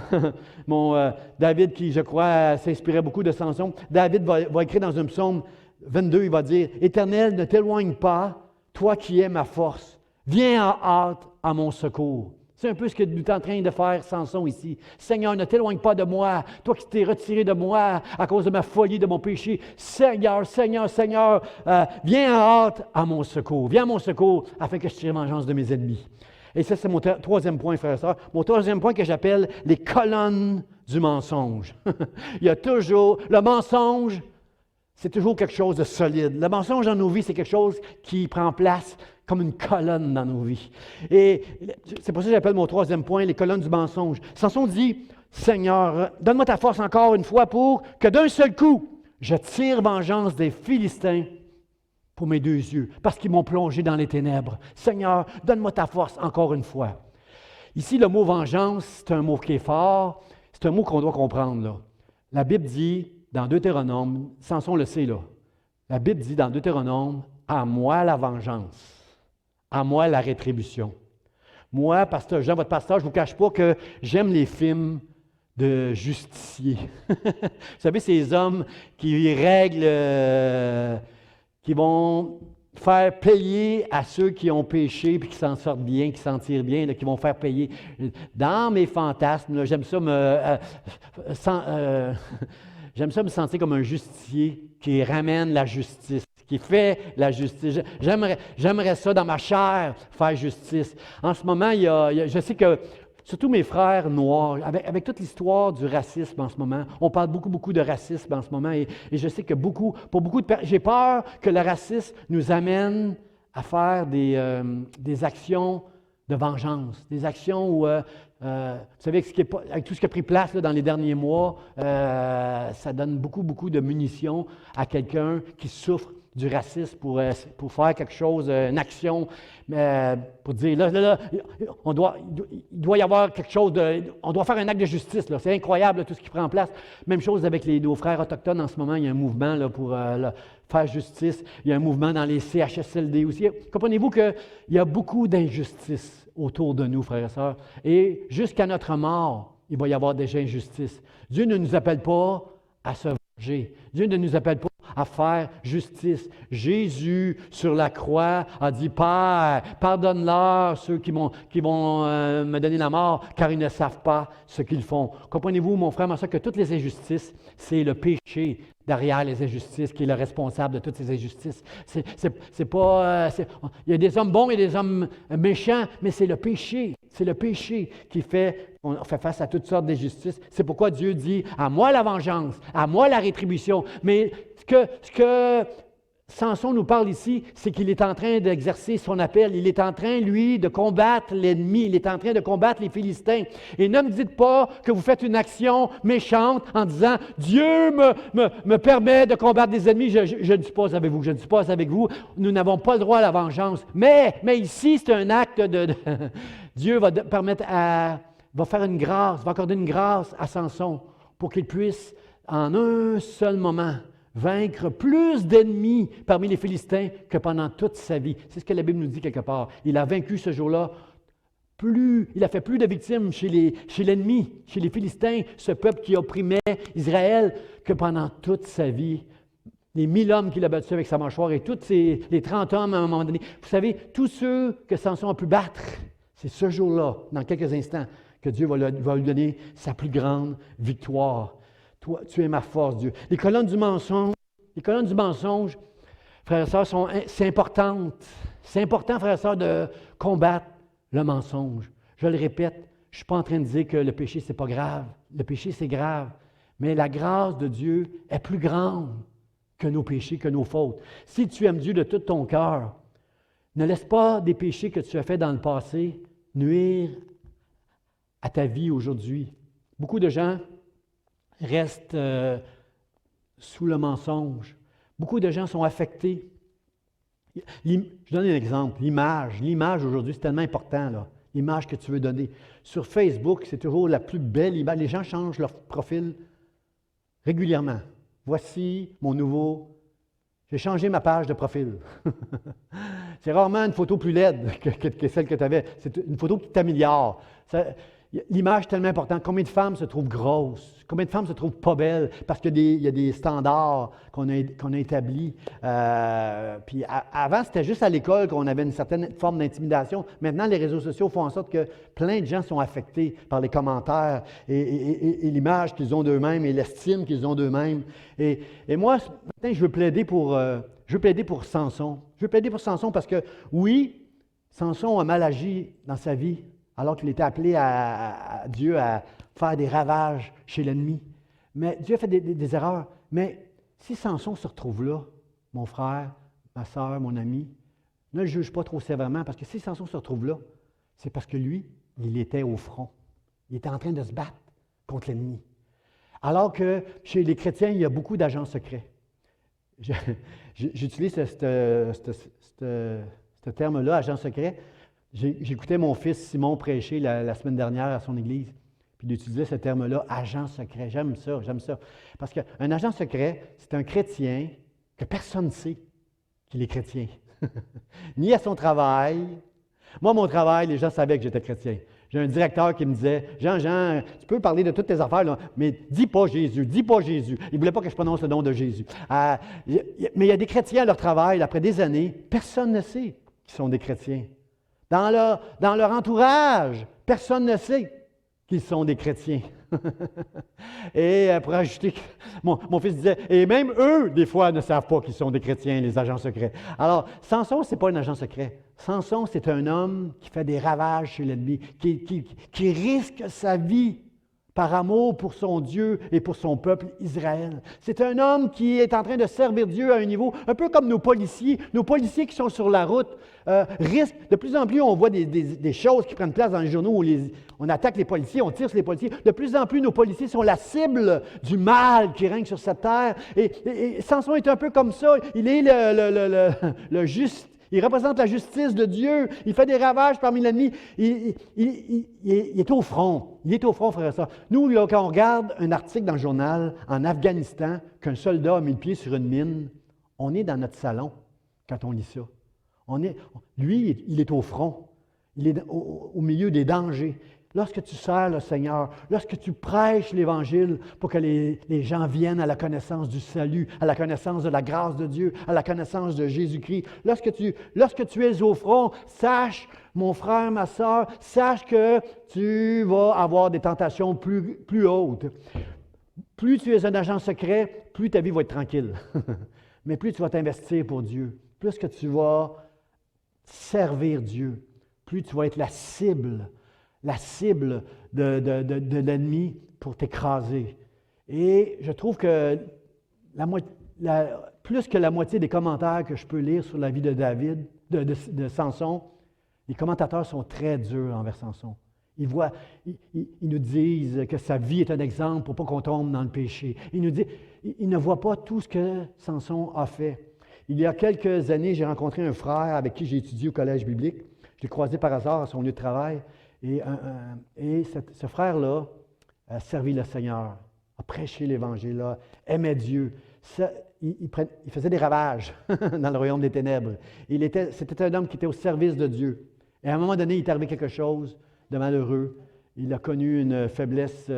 David qui, je crois, s'inspirait beaucoup de Samson. David va écrire dans un psaume 22, il va dire, « Éternel, ne t'éloigne pas, toi qui es ma force. Viens en hâte à mon secours. » C'est un peu ce que nous est en train de faire Samson ici. « Seigneur, ne t'éloigne pas de moi, toi qui t'es retiré de moi à cause de ma folie, de mon péché. Seigneur, Seigneur, Seigneur, viens en hâte à mon secours. Viens à mon secours afin que je tire vengeance de mes ennemis. » Et ça, c'est mon troisième point, frères et sœurs. Mon troisième point que j'appelle les colonnes du mensonge. Il y a toujours le mensonge. C'est toujours quelque chose de solide. Le mensonge dans nos vies, c'est quelque chose qui prend place comme une colonne dans nos vies. Et c'est pour ça que j'appelle mon troisième point, les colonnes du mensonge. Samson dit, « Seigneur, donne-moi ta force encore une fois pour que d'un seul coup, je tire vengeance des Philistins pour mes 2 yeux, parce qu'ils m'ont plongé dans les ténèbres. Seigneur, donne-moi ta force encore une fois. » Ici, le mot « vengeance », c'est un mot qui est fort, c'est un mot qu'on doit comprendre, là. La Bible dit, dans Deutéronome, Samson le sait là, la Bible dit dans Deutéronome, « À moi la vengeance, à moi la rétribution. » Moi, pasteur Jean, votre pasteur, je ne vous cache pas que j'aime les films de justiciers. Vous savez, ces hommes qui règlent, qui vont faire payer à ceux qui ont péché puis qui s'en sortent bien, qui s'en tirent bien, là, qui vont faire payer. Dans mes fantasmes, là, j'aime ça j'aime ça me sentir comme un justicier qui ramène la justice, qui fait la justice. J'aimerais ça dans ma chair, faire justice. En ce moment, je sais que, surtout mes frères noirs, avec toute l'histoire du racisme en ce moment, on parle beaucoup de racisme en ce moment, et je sais que j'ai peur que le racisme nous amène à faire des actions de vengeance, des actions où, vous savez, avec tout ce qui a pris place là, dans les derniers mois, ça donne beaucoup de munitions à quelqu'un qui souffre du racisme pour faire quelque chose, une action, pour dire, là, il doit y avoir quelque chose on doit faire un acte de justice, là. C'est incroyable là, tout ce qui prend place. Même chose avec nos frères autochtones en ce moment, il y a un mouvement là, pour faire justice. Il y a un mouvement dans les CHSLD aussi. Comprenez-vous qu'il y a beaucoup d'injustices autour de nous, frères et sœurs. Et jusqu'à notre mort, il va y avoir des injustices. Dieu ne nous appelle pas à se venger. Dieu ne nous appelle pas à faire justice. Jésus, sur la croix, a dit, « Père, pardonne-leur ceux qui vont me donner la mort, car ils ne savent pas ce qu'ils font. » Comprenez-vous, mon frère, ma soeur, que toutes les injustices, c'est le péché derrière les injustices qui est le responsable de toutes ces injustices. C'est pas... il y a des hommes bons et des hommes méchants, mais c'est le péché. C'est le péché qui fait qu'on fait face à toutes sortes d'injustices. C'est pourquoi Dieu dit, « À moi la vengeance, à moi la rétribution. » Mais ce que Samson nous parle ici, c'est qu'il est en train d'exercer son appel. Il est en train, lui, de combattre l'ennemi. Il est en train de combattre les Philistins. Et ne me dites pas que vous faites une action méchante en disant « Dieu me permet de combattre des ennemis. » Je ne suis pas avec vous. Je ne suis pas avec vous. Nous n'avons pas le droit à la vengeance. Mais ici, c'est un acte de Dieu va permettre va faire une grâce, va accorder une grâce à Samson pour qu'il puisse, en un seul moment, vaincre plus d'ennemis parmi les Philistins que pendant toute sa vie. C'est ce que la Bible nous dit quelque part. Il a vaincu ce jour-là il a fait plus de victimes chez l'ennemi, chez les Philistins, ce peuple qui opprimait Israël, que pendant toute sa vie. Les 1000 hommes qu'il a battus avec sa mâchoire et tous les 30 hommes à un moment donné. Vous savez, tous ceux que Samson a pu battre, c'est ce jour-là, dans quelques instants, que Dieu va lui donner sa plus grande victoire. Toi, tu es ma force, Dieu. Les colonnes du mensonge, frères et sœurs, c'est important. C'est important, frères et sœurs, de combattre le mensonge. Je le répète, je ne suis pas en train de dire que le péché, ce n'est pas grave. Le péché, c'est grave. Mais la grâce de Dieu est plus grande que nos péchés, que nos fautes. Si tu aimes Dieu de tout ton cœur, ne laisse pas des péchés que tu as faits dans le passé nuire à ta vie aujourd'hui. Beaucoup de gens restent sous le mensonge. Beaucoup de gens sont affectés. Je donne un exemple, l'image. L'image aujourd'hui, c'est tellement important, là. L'image que tu veux donner. Sur Facebook, c'est toujours la plus belle image. Les gens changent leur profil régulièrement. Voici mon nouveau... J'ai changé ma page de profil. C'est rarement une photo plus laide que celle que tu avais. C'est une photo qui t'améliore. L'image est tellement importante. Combien de femmes se trouvent grosses? Combien de femmes se trouvent pas belles? Parce qu'il y a des standards qu'on a établis. Puis avant, c'était juste à l'école qu'on avait une certaine forme d'intimidation. Maintenant, les réseaux sociaux font en sorte que plein de gens sont affectés par les commentaires et l'image qu'ils ont d'eux-mêmes et l'estime qu'ils ont d'eux-mêmes. Et moi, ce matin, je veux plaider pour Samson. Je veux plaider pour Samson parce que, oui, Samson a mal agi dans sa vie, alors qu'il était appelé à Dieu à faire des ravages chez l'ennemi. Mais Dieu a fait des erreurs. Mais si Samson se retrouve là, mon frère, ma soeur, mon ami, ne le juge pas trop sévèrement, parce que si Samson se retrouve là, c'est parce que lui, il était au front. Il était en train de se battre contre l'ennemi. Alors que chez les chrétiens, il y a beaucoup d'agents secrets. J'utilise ce terme-là, agent secret. J'écoutais mon fils Simon prêcher la semaine dernière à son église, puis il utilisait ce terme-là, agent secret. J'aime ça. Parce qu'un agent secret, c'est un chrétien que personne ne sait qu'il est chrétien. Ni à son travail. Moi, mon travail, les gens savaient que j'étais chrétien. J'ai un directeur qui me disait, « Jean, tu peux parler de toutes tes affaires, là, mais dis pas Jésus. Il ne voulait pas que je prononce le nom de Jésus. Mais il y a des chrétiens à leur travail, après des années, personne ne sait qu'ils sont des chrétiens. Dans leur entourage, personne ne sait qu'ils sont des chrétiens. Et pour ajouter, mon fils disait, et même eux, des fois, ne savent pas qu'ils sont des chrétiens, les agents secrets. Alors, Samson, ce n'est pas un agent secret. Samson, c'est un homme qui fait des ravages chez l'ennemi, qui risque sa vie par amour pour son Dieu et pour son peuple Israël. C'est un homme qui est en train de servir Dieu à un niveau, un peu comme nos policiers qui sont sur la route, risquent, de plus en plus on voit des choses qui prennent place dans les journaux où on attaque les policiers, on tire sur les policiers. De plus en plus, nos policiers sont la cible du mal qui règne sur cette terre. Et Samson est un peu comme ça. Il est le juste. Il représente la justice de Dieu. Il fait des ravages parmi l'ennemi. Il est au front. Il est au front, frère et sœur. Nous, là, quand on regarde un article dans le journal en Afghanistan, qu'un soldat a mis le pied sur une mine, on est dans notre salon quand on lit ça. Lui, il est au front. Il est au milieu des dangers. Lorsque tu sers le Seigneur, lorsque tu prêches l'Évangile pour que les gens viennent à la connaissance du salut, à la connaissance de la grâce de Dieu, à la connaissance de Jésus-Christ, lorsque tu es au front, sache, mon frère, ma sœur, sache que tu vas avoir des tentations plus hautes. Plus tu es un agent secret, plus ta vie va être tranquille. Mais plus tu vas t'investir pour Dieu, plus que tu vas servir Dieu, plus tu vas être la cible de l'ennemi pour t'écraser. Et je trouve que plus que la moitié des commentaires que je peux lire sur la vie de David, de Samson, les commentateurs sont très durs envers Samson. Ils nous disent que sa vie est un exemple pour pas qu'on tombe dans le péché. Ils ne voient pas tout ce que Samson a fait. Il y a quelques années, j'ai rencontré un frère avec qui j'ai étudié au collège biblique. Je l'ai croisé par hasard à son lieu de travail. Et ce frère-là a servi le Seigneur, a prêché l'Évangile, aimait Dieu. Il faisait des ravages dans le royaume des ténèbres. C'était un homme qui était au service de Dieu. Et à un moment donné, il est arrivé quelque chose de malheureux. Il a connu une faiblesse,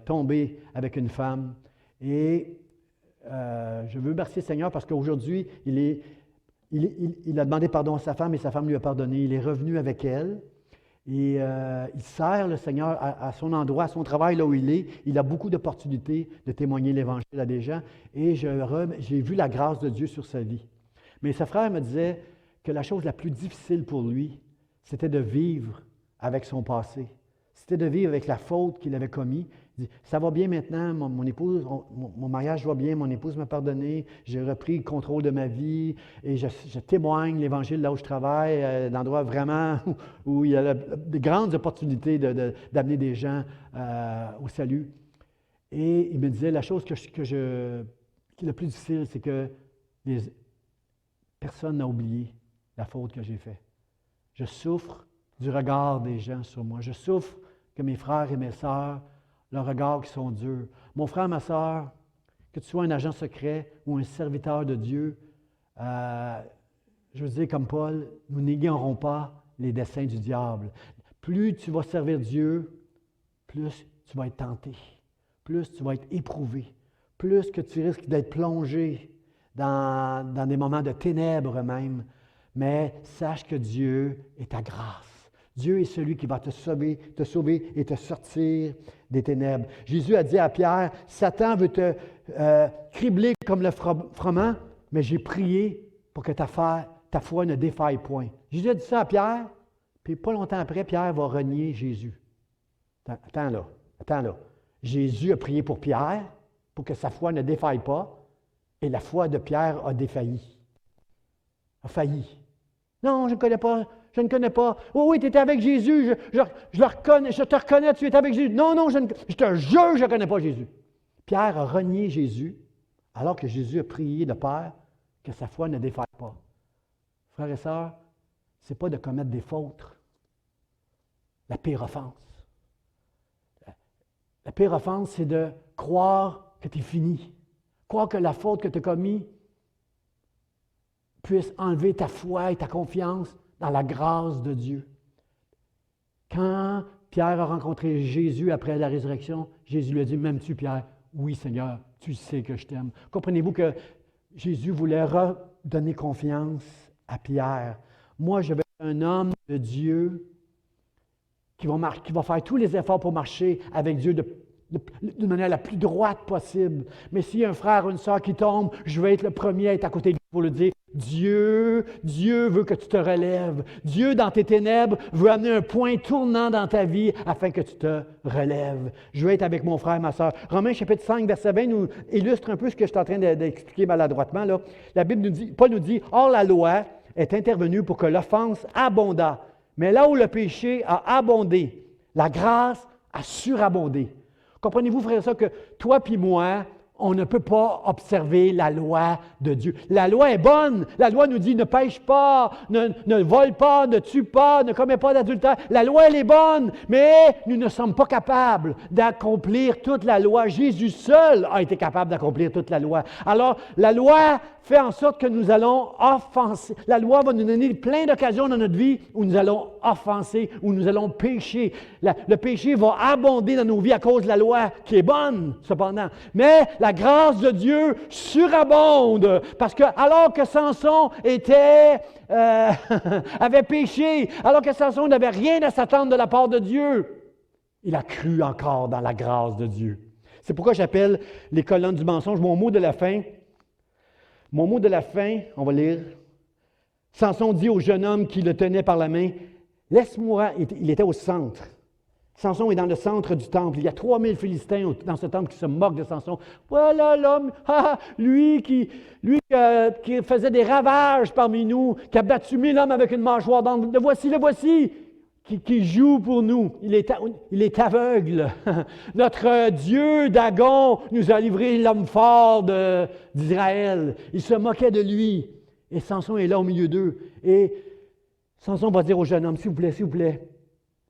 tombé avec une femme. Et je veux remercier le Seigneur parce qu'aujourd'hui, il a demandé pardon à sa femme et sa femme lui a pardonné. Il est revenu avec elle. Et il sert le Seigneur à son endroit, à son travail, là où il est. Il a beaucoup d'opportunités de témoigner l'Évangile à des gens. Et j'ai vu la grâce de Dieu sur sa vie. Mais ce frère me disait que la chose la plus difficile pour lui, c'était de vivre avec son passé. C'était de vivre avec la faute qu'il avait commise. Il dit, ça va bien maintenant, mon épouse, mon mariage va bien, mon épouse m'a pardonné, j'ai repris le contrôle de ma vie et je témoigne l'Évangile là où je travaille, d'endroits vraiment où il y a de grandes opportunités d'amener des gens au salut. Et il me disait, la chose qui est le plus difficile, c'est que personne n'a oublié la faute que j'ai faite. Je souffre du regard des gens sur moi. Je souffre que mes frères et mes sœurs, leurs regards qui sont durs. Mon frère, ma sœur, que tu sois un agent secret ou un serviteur de Dieu, je veux dire comme Paul, nous n'ignorons pas les desseins du diable. Plus tu vas servir Dieu, plus tu vas être tenté, plus tu vas être éprouvé, plus que tu risques d'être plongé dans des moments de ténèbres même. Mais sache que Dieu est ta grâce. Dieu est celui qui va te sauver et te sortir des ténèbres. Jésus a dit à Pierre, Satan veut te cribler comme le froment, mais j'ai prié pour que ta foi ne défaille point. Jésus a dit ça à Pierre, puis pas longtemps après, Pierre va renier Jésus. Attends là. Jésus a prié pour Pierre, pour que sa foi ne défaille pas, et la foi de Pierre a défailli. A failli. Non, je ne connais pas. Oh oui, tu étais avec Jésus, je te reconnais, tu étais avec Jésus. Non, je te jure, je ne connais pas Jésus. Pierre a renié Jésus, alors que Jésus a prié le Père que sa foi ne défaille pas. Frères et sœurs, ce n'est pas de commettre des fautes. La pire offense. La pire offense, c'est de croire que tu es fini. Croire que la faute que tu as commise puisse enlever ta foi et ta confiance dans la grâce de Dieu. Quand Pierre a rencontré Jésus après la résurrection, Jésus lui a dit, m'aimes-tu, Pierre? Oui, Seigneur, tu sais que je t'aime. Comprenez-vous que Jésus voulait redonner confiance à Pierre. Moi, je vais être un homme de Dieu qui va faire tous les efforts pour marcher avec Dieu de manière la plus droite possible. Mais s'il y a un frère ou une sœur qui tombe, je vais être le premier à être à côté de lui pour lui dire, Dieu veut que tu te relèves. Dieu, dans tes ténèbres, veut amener un point tournant dans ta vie afin que tu te relèves. Je veux être avec mon frère, ma sœur. Romains chapitre 5, verset 20 nous illustre un peu ce que je suis en train d'expliquer maladroitement. Là. La Bible nous dit, Paul nous dit, « Or la loi est intervenue pour que l'offense abondât. Mais là où le péché a abondé, la grâce a surabondé. » Comprenez-vous, frère, ça, que toi puis moi, on ne peut pas observer la loi de Dieu. La loi est bonne. La loi nous dit ne pêche pas, ne vole pas, ne tue pas, ne commets pas d'adultère. La loi, elle est bonne, mais nous ne sommes pas capables d'accomplir toute la loi. Jésus seul a été capable d'accomplir toute la loi. Alors, la loi fait en sorte que nous allons offenser. La loi va nous donner plein d'occasions dans notre vie où nous allons offenser, où nous allons pécher. Le péché va abonder dans nos vies à cause de la loi qui est bonne, cependant. Mais la grâce de Dieu surabonde parce que alors que Samson avait péché, alors que Samson n'avait rien à s'attendre de la part de Dieu, il a cru encore dans la grâce de Dieu. C'est pourquoi j'appelle les colonnes du mensonge mon mot de la fin. Mon mot de la fin, on va lire. Samson dit au jeune homme qui le tenait par la main, « Laisse-moi, il était au centre, Samson est dans le centre du temple. Il y a 3000 Philistins dans ce temple qui se moquent de Samson. Voilà l'homme, lui qui faisait des ravages parmi nous, qui a battu 1000 hommes avec une mâchoire d'âne. Le voici, qui joue pour nous. Il est aveugle. Notre Dieu Dagon nous a livré l'homme fort d'Israël. Il se moquait de lui. Et Samson est là au milieu d'eux. Et Samson va dire au jeune homme, s'il vous plaît,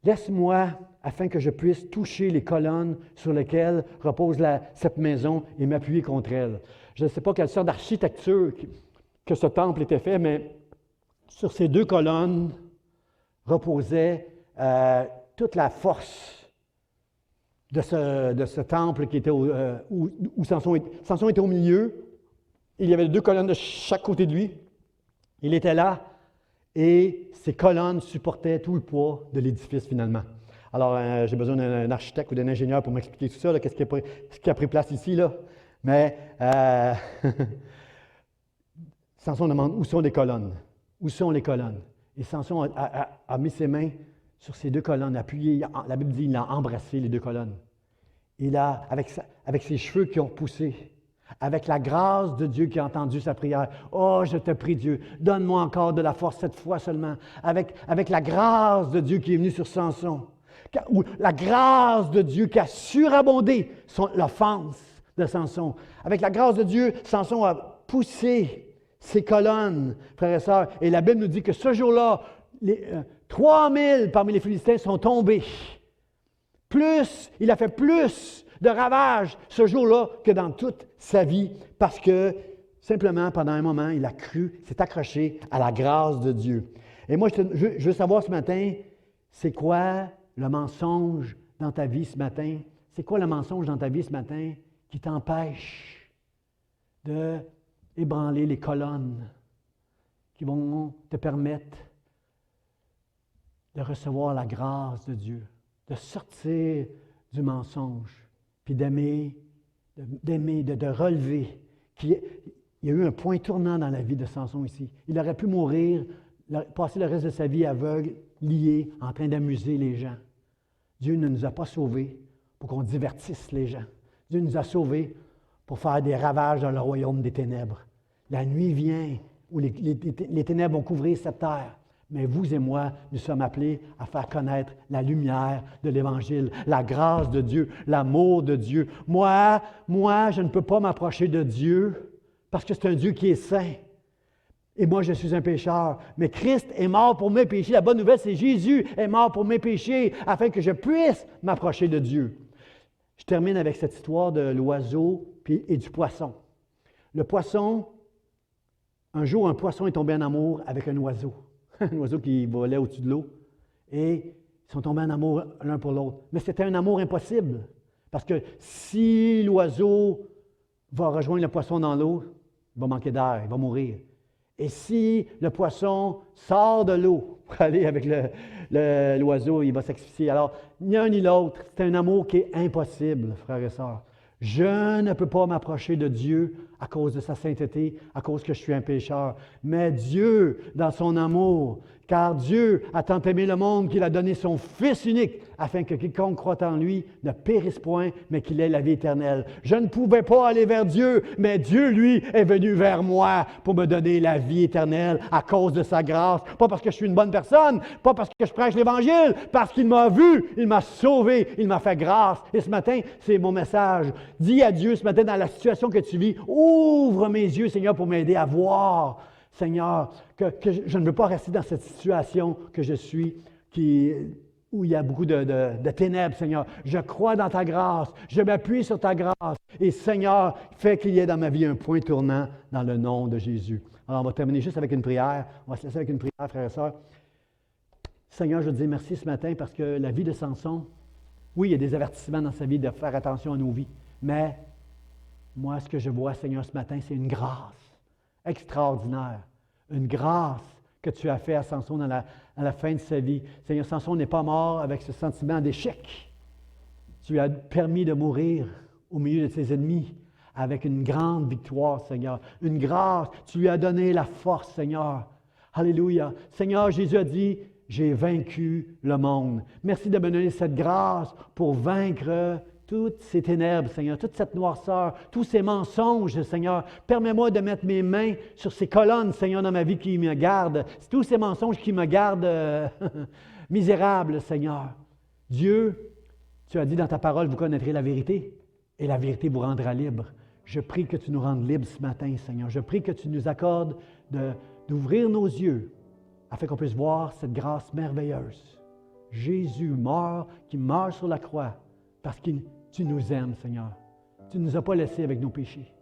laisse-moi afin que je puisse toucher les colonnes sur lesquelles repose cette maison et m'appuyer contre elle. Je ne sais pas quelle sorte d'architecture que ce temple était fait, mais sur ces 2 colonnes reposait toute la force de ce temple qui était où Samson était au milieu. Il y avait 2 colonnes de chaque côté de lui. Il était là et ces colonnes supportaient tout le poids de l'édifice finalement. Alors, j'ai besoin d'un architecte ou d'un ingénieur pour m'expliquer tout ça, là, ce qui a pris place ici. Là. Mais Samson demande où sont les colonnes? Où sont les colonnes? Et Samson a mis ses mains sur ces 2 colonnes, appuyé. La Bible dit qu'il a embrassé les 2 colonnes. Il a, avec ses cheveux qui ont poussé, avec la grâce de Dieu qui a entendu sa prière. Oh, je te prie Dieu, donne-moi encore de la force cette fois seulement. Avec la grâce de Dieu qui est venue sur Samson. Ou la grâce de Dieu qui a surabondé l'offense de Samson. Avec la grâce de Dieu, Samson a poussé ses colonnes, frères et sœurs. Et la Bible nous dit que ce jour-là, 3000 parmi les Philistins sont tombés. Il a fait plus de ravages ce jour-là que dans toute sa vie, parce que simplement, pendant un moment, il a cru, s'est accroché à la grâce de Dieu. Et moi, je veux savoir ce matin, c'est quoi le mensonge dans ta vie ce matin? C'est quoi le mensonge dans ta vie ce matin qui t'empêche de ébranler les colonnes qui vont te permettre de recevoir la grâce de Dieu, de sortir du mensonge, puis d'aimer, de relever. Il y a eu un point tournant dans la vie de Samson ici. Il aurait pu mourir, passer le reste de sa vie aveugle, lié, en train d'amuser les gens. Dieu ne nous a pas sauvés pour qu'on divertisse les gens. Dieu nous a sauvés pour faire des ravages dans le royaume des ténèbres. La nuit vient où les ténèbres vont couvrir cette terre. Mais vous et moi, nous sommes appelés à faire connaître la lumière de l'Évangile, la grâce de Dieu, l'amour de Dieu. Moi, je ne peux pas m'approcher de Dieu parce que c'est un Dieu qui est saint. Et moi, je suis un pécheur. Mais Christ est mort pour mes péchés. La bonne nouvelle, c'est Jésus est mort pour mes péchés afin que je puisse m'approcher de Dieu. Je termine avec cette histoire de l'oiseau et du poisson. Le poisson, un jour, un poisson est tombé en amour avec un oiseau. Un oiseau qui volait au-dessus de l'eau. Et ils sont tombés en amour l'un pour l'autre. Mais c'était un amour impossible. Parce que si l'oiseau va rejoindre le poisson dans l'eau, il va manquer d'air, il va mourir. Et si le poisson sort de l'eau pour aller avec l'oiseau, il va s'asphyxier. Alors, ni un ni l'autre, c'est un amour qui est impossible, frères et sœurs. Je ne peux pas m'approcher de Dieu à cause de sa sainteté, à cause que je suis un pécheur. Mais Dieu, dans son amour, car Dieu a tant aimé le monde qu'il a donné son Fils unique, afin que quiconque croit en lui ne périsse point, mais qu'il ait la vie éternelle. Je ne pouvais pas aller vers Dieu, mais Dieu, lui, est venu vers moi pour me donner la vie éternelle à cause de sa grâce. Pas parce que je suis une bonne personne, pas parce que je prêche l'Évangile, parce qu'il m'a vu, il m'a sauvé, il m'a fait grâce. Et ce matin, c'est mon message. Dis à Dieu ce matin, dans la situation que tu vis, ouvre mes yeux, Seigneur, pour m'aider à voir, Seigneur, que je ne veux pas rester dans cette situation que je suis, où il y a beaucoup de ténèbres, Seigneur. Je crois dans ta grâce, je m'appuie sur ta grâce. Et Seigneur, fais qu'il y ait dans ma vie un point tournant dans le nom de Jésus. Alors, on va terminer juste avec une prière. On va se laisser avec une prière, frères et sœurs. Seigneur, je te dis merci ce matin parce que la vie de Samson, oui, il y a des avertissements dans sa vie de faire attention à nos vies. Mais moi, ce que je vois, Seigneur, ce matin, c'est une grâce extraordinaire. Une grâce que tu as fait à Samson à la fin de sa vie. Seigneur, Samson n'est pas mort avec ce sentiment d'échec. Tu lui as permis de mourir au milieu de ses ennemis avec une grande victoire, Seigneur. Une grâce. Tu lui as donné la force, Seigneur. Alléluia. Seigneur, Jésus a dit, j'ai vaincu le monde. Merci de me donner cette grâce pour vaincre toutes ces ténèbres, Seigneur, toute cette noirceur, tous ces mensonges, Seigneur. Permets-moi de mettre mes mains sur ces colonnes, Seigneur, dans ma vie qui me gardent, tous ces mensonges qui me gardent misérable, Seigneur. Dieu, tu as dit dans ta parole, vous connaîtrez la vérité et la vérité vous rendra libre. Je prie que tu nous rendes libres ce matin, Seigneur. Je prie que tu nous accordes d'ouvrir nos yeux afin qu'on puisse voir cette grâce merveilleuse. Jésus mort, qui meurt sur la croix parce que tu nous aimes, Seigneur. Tu ne nous as pas laissés avec nos péchés.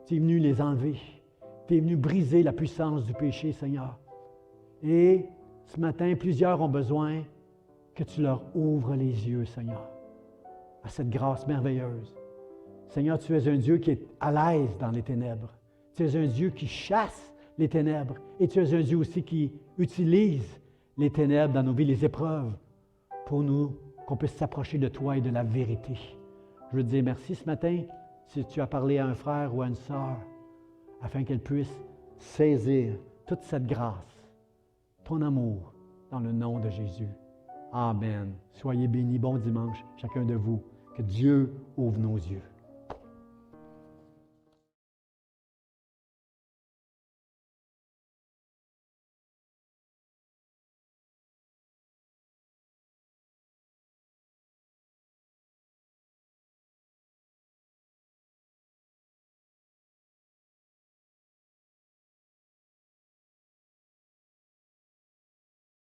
Tu es venu les enlever. Tu es venu briser la puissance du péché, Seigneur. Et ce matin, plusieurs ont besoin que tu leur ouvres les yeux, Seigneur, à cette grâce merveilleuse. Seigneur, tu es un Dieu qui est à l'aise dans les ténèbres. Tu es un Dieu qui chasse les ténèbres. Et tu es un Dieu aussi qui utilise les ténèbres dans nos vies, les épreuves, pour nous, qu'on puisse s'approcher de toi et de la vérité. Je veux te dire merci ce matin si tu as parlé à un frère ou à une sœur, afin qu'elle puisse saisir toute cette grâce, ton amour, dans le nom de Jésus. Amen. Soyez bénis. Bon dimanche, chacun de vous. Que Dieu ouvre nos yeux.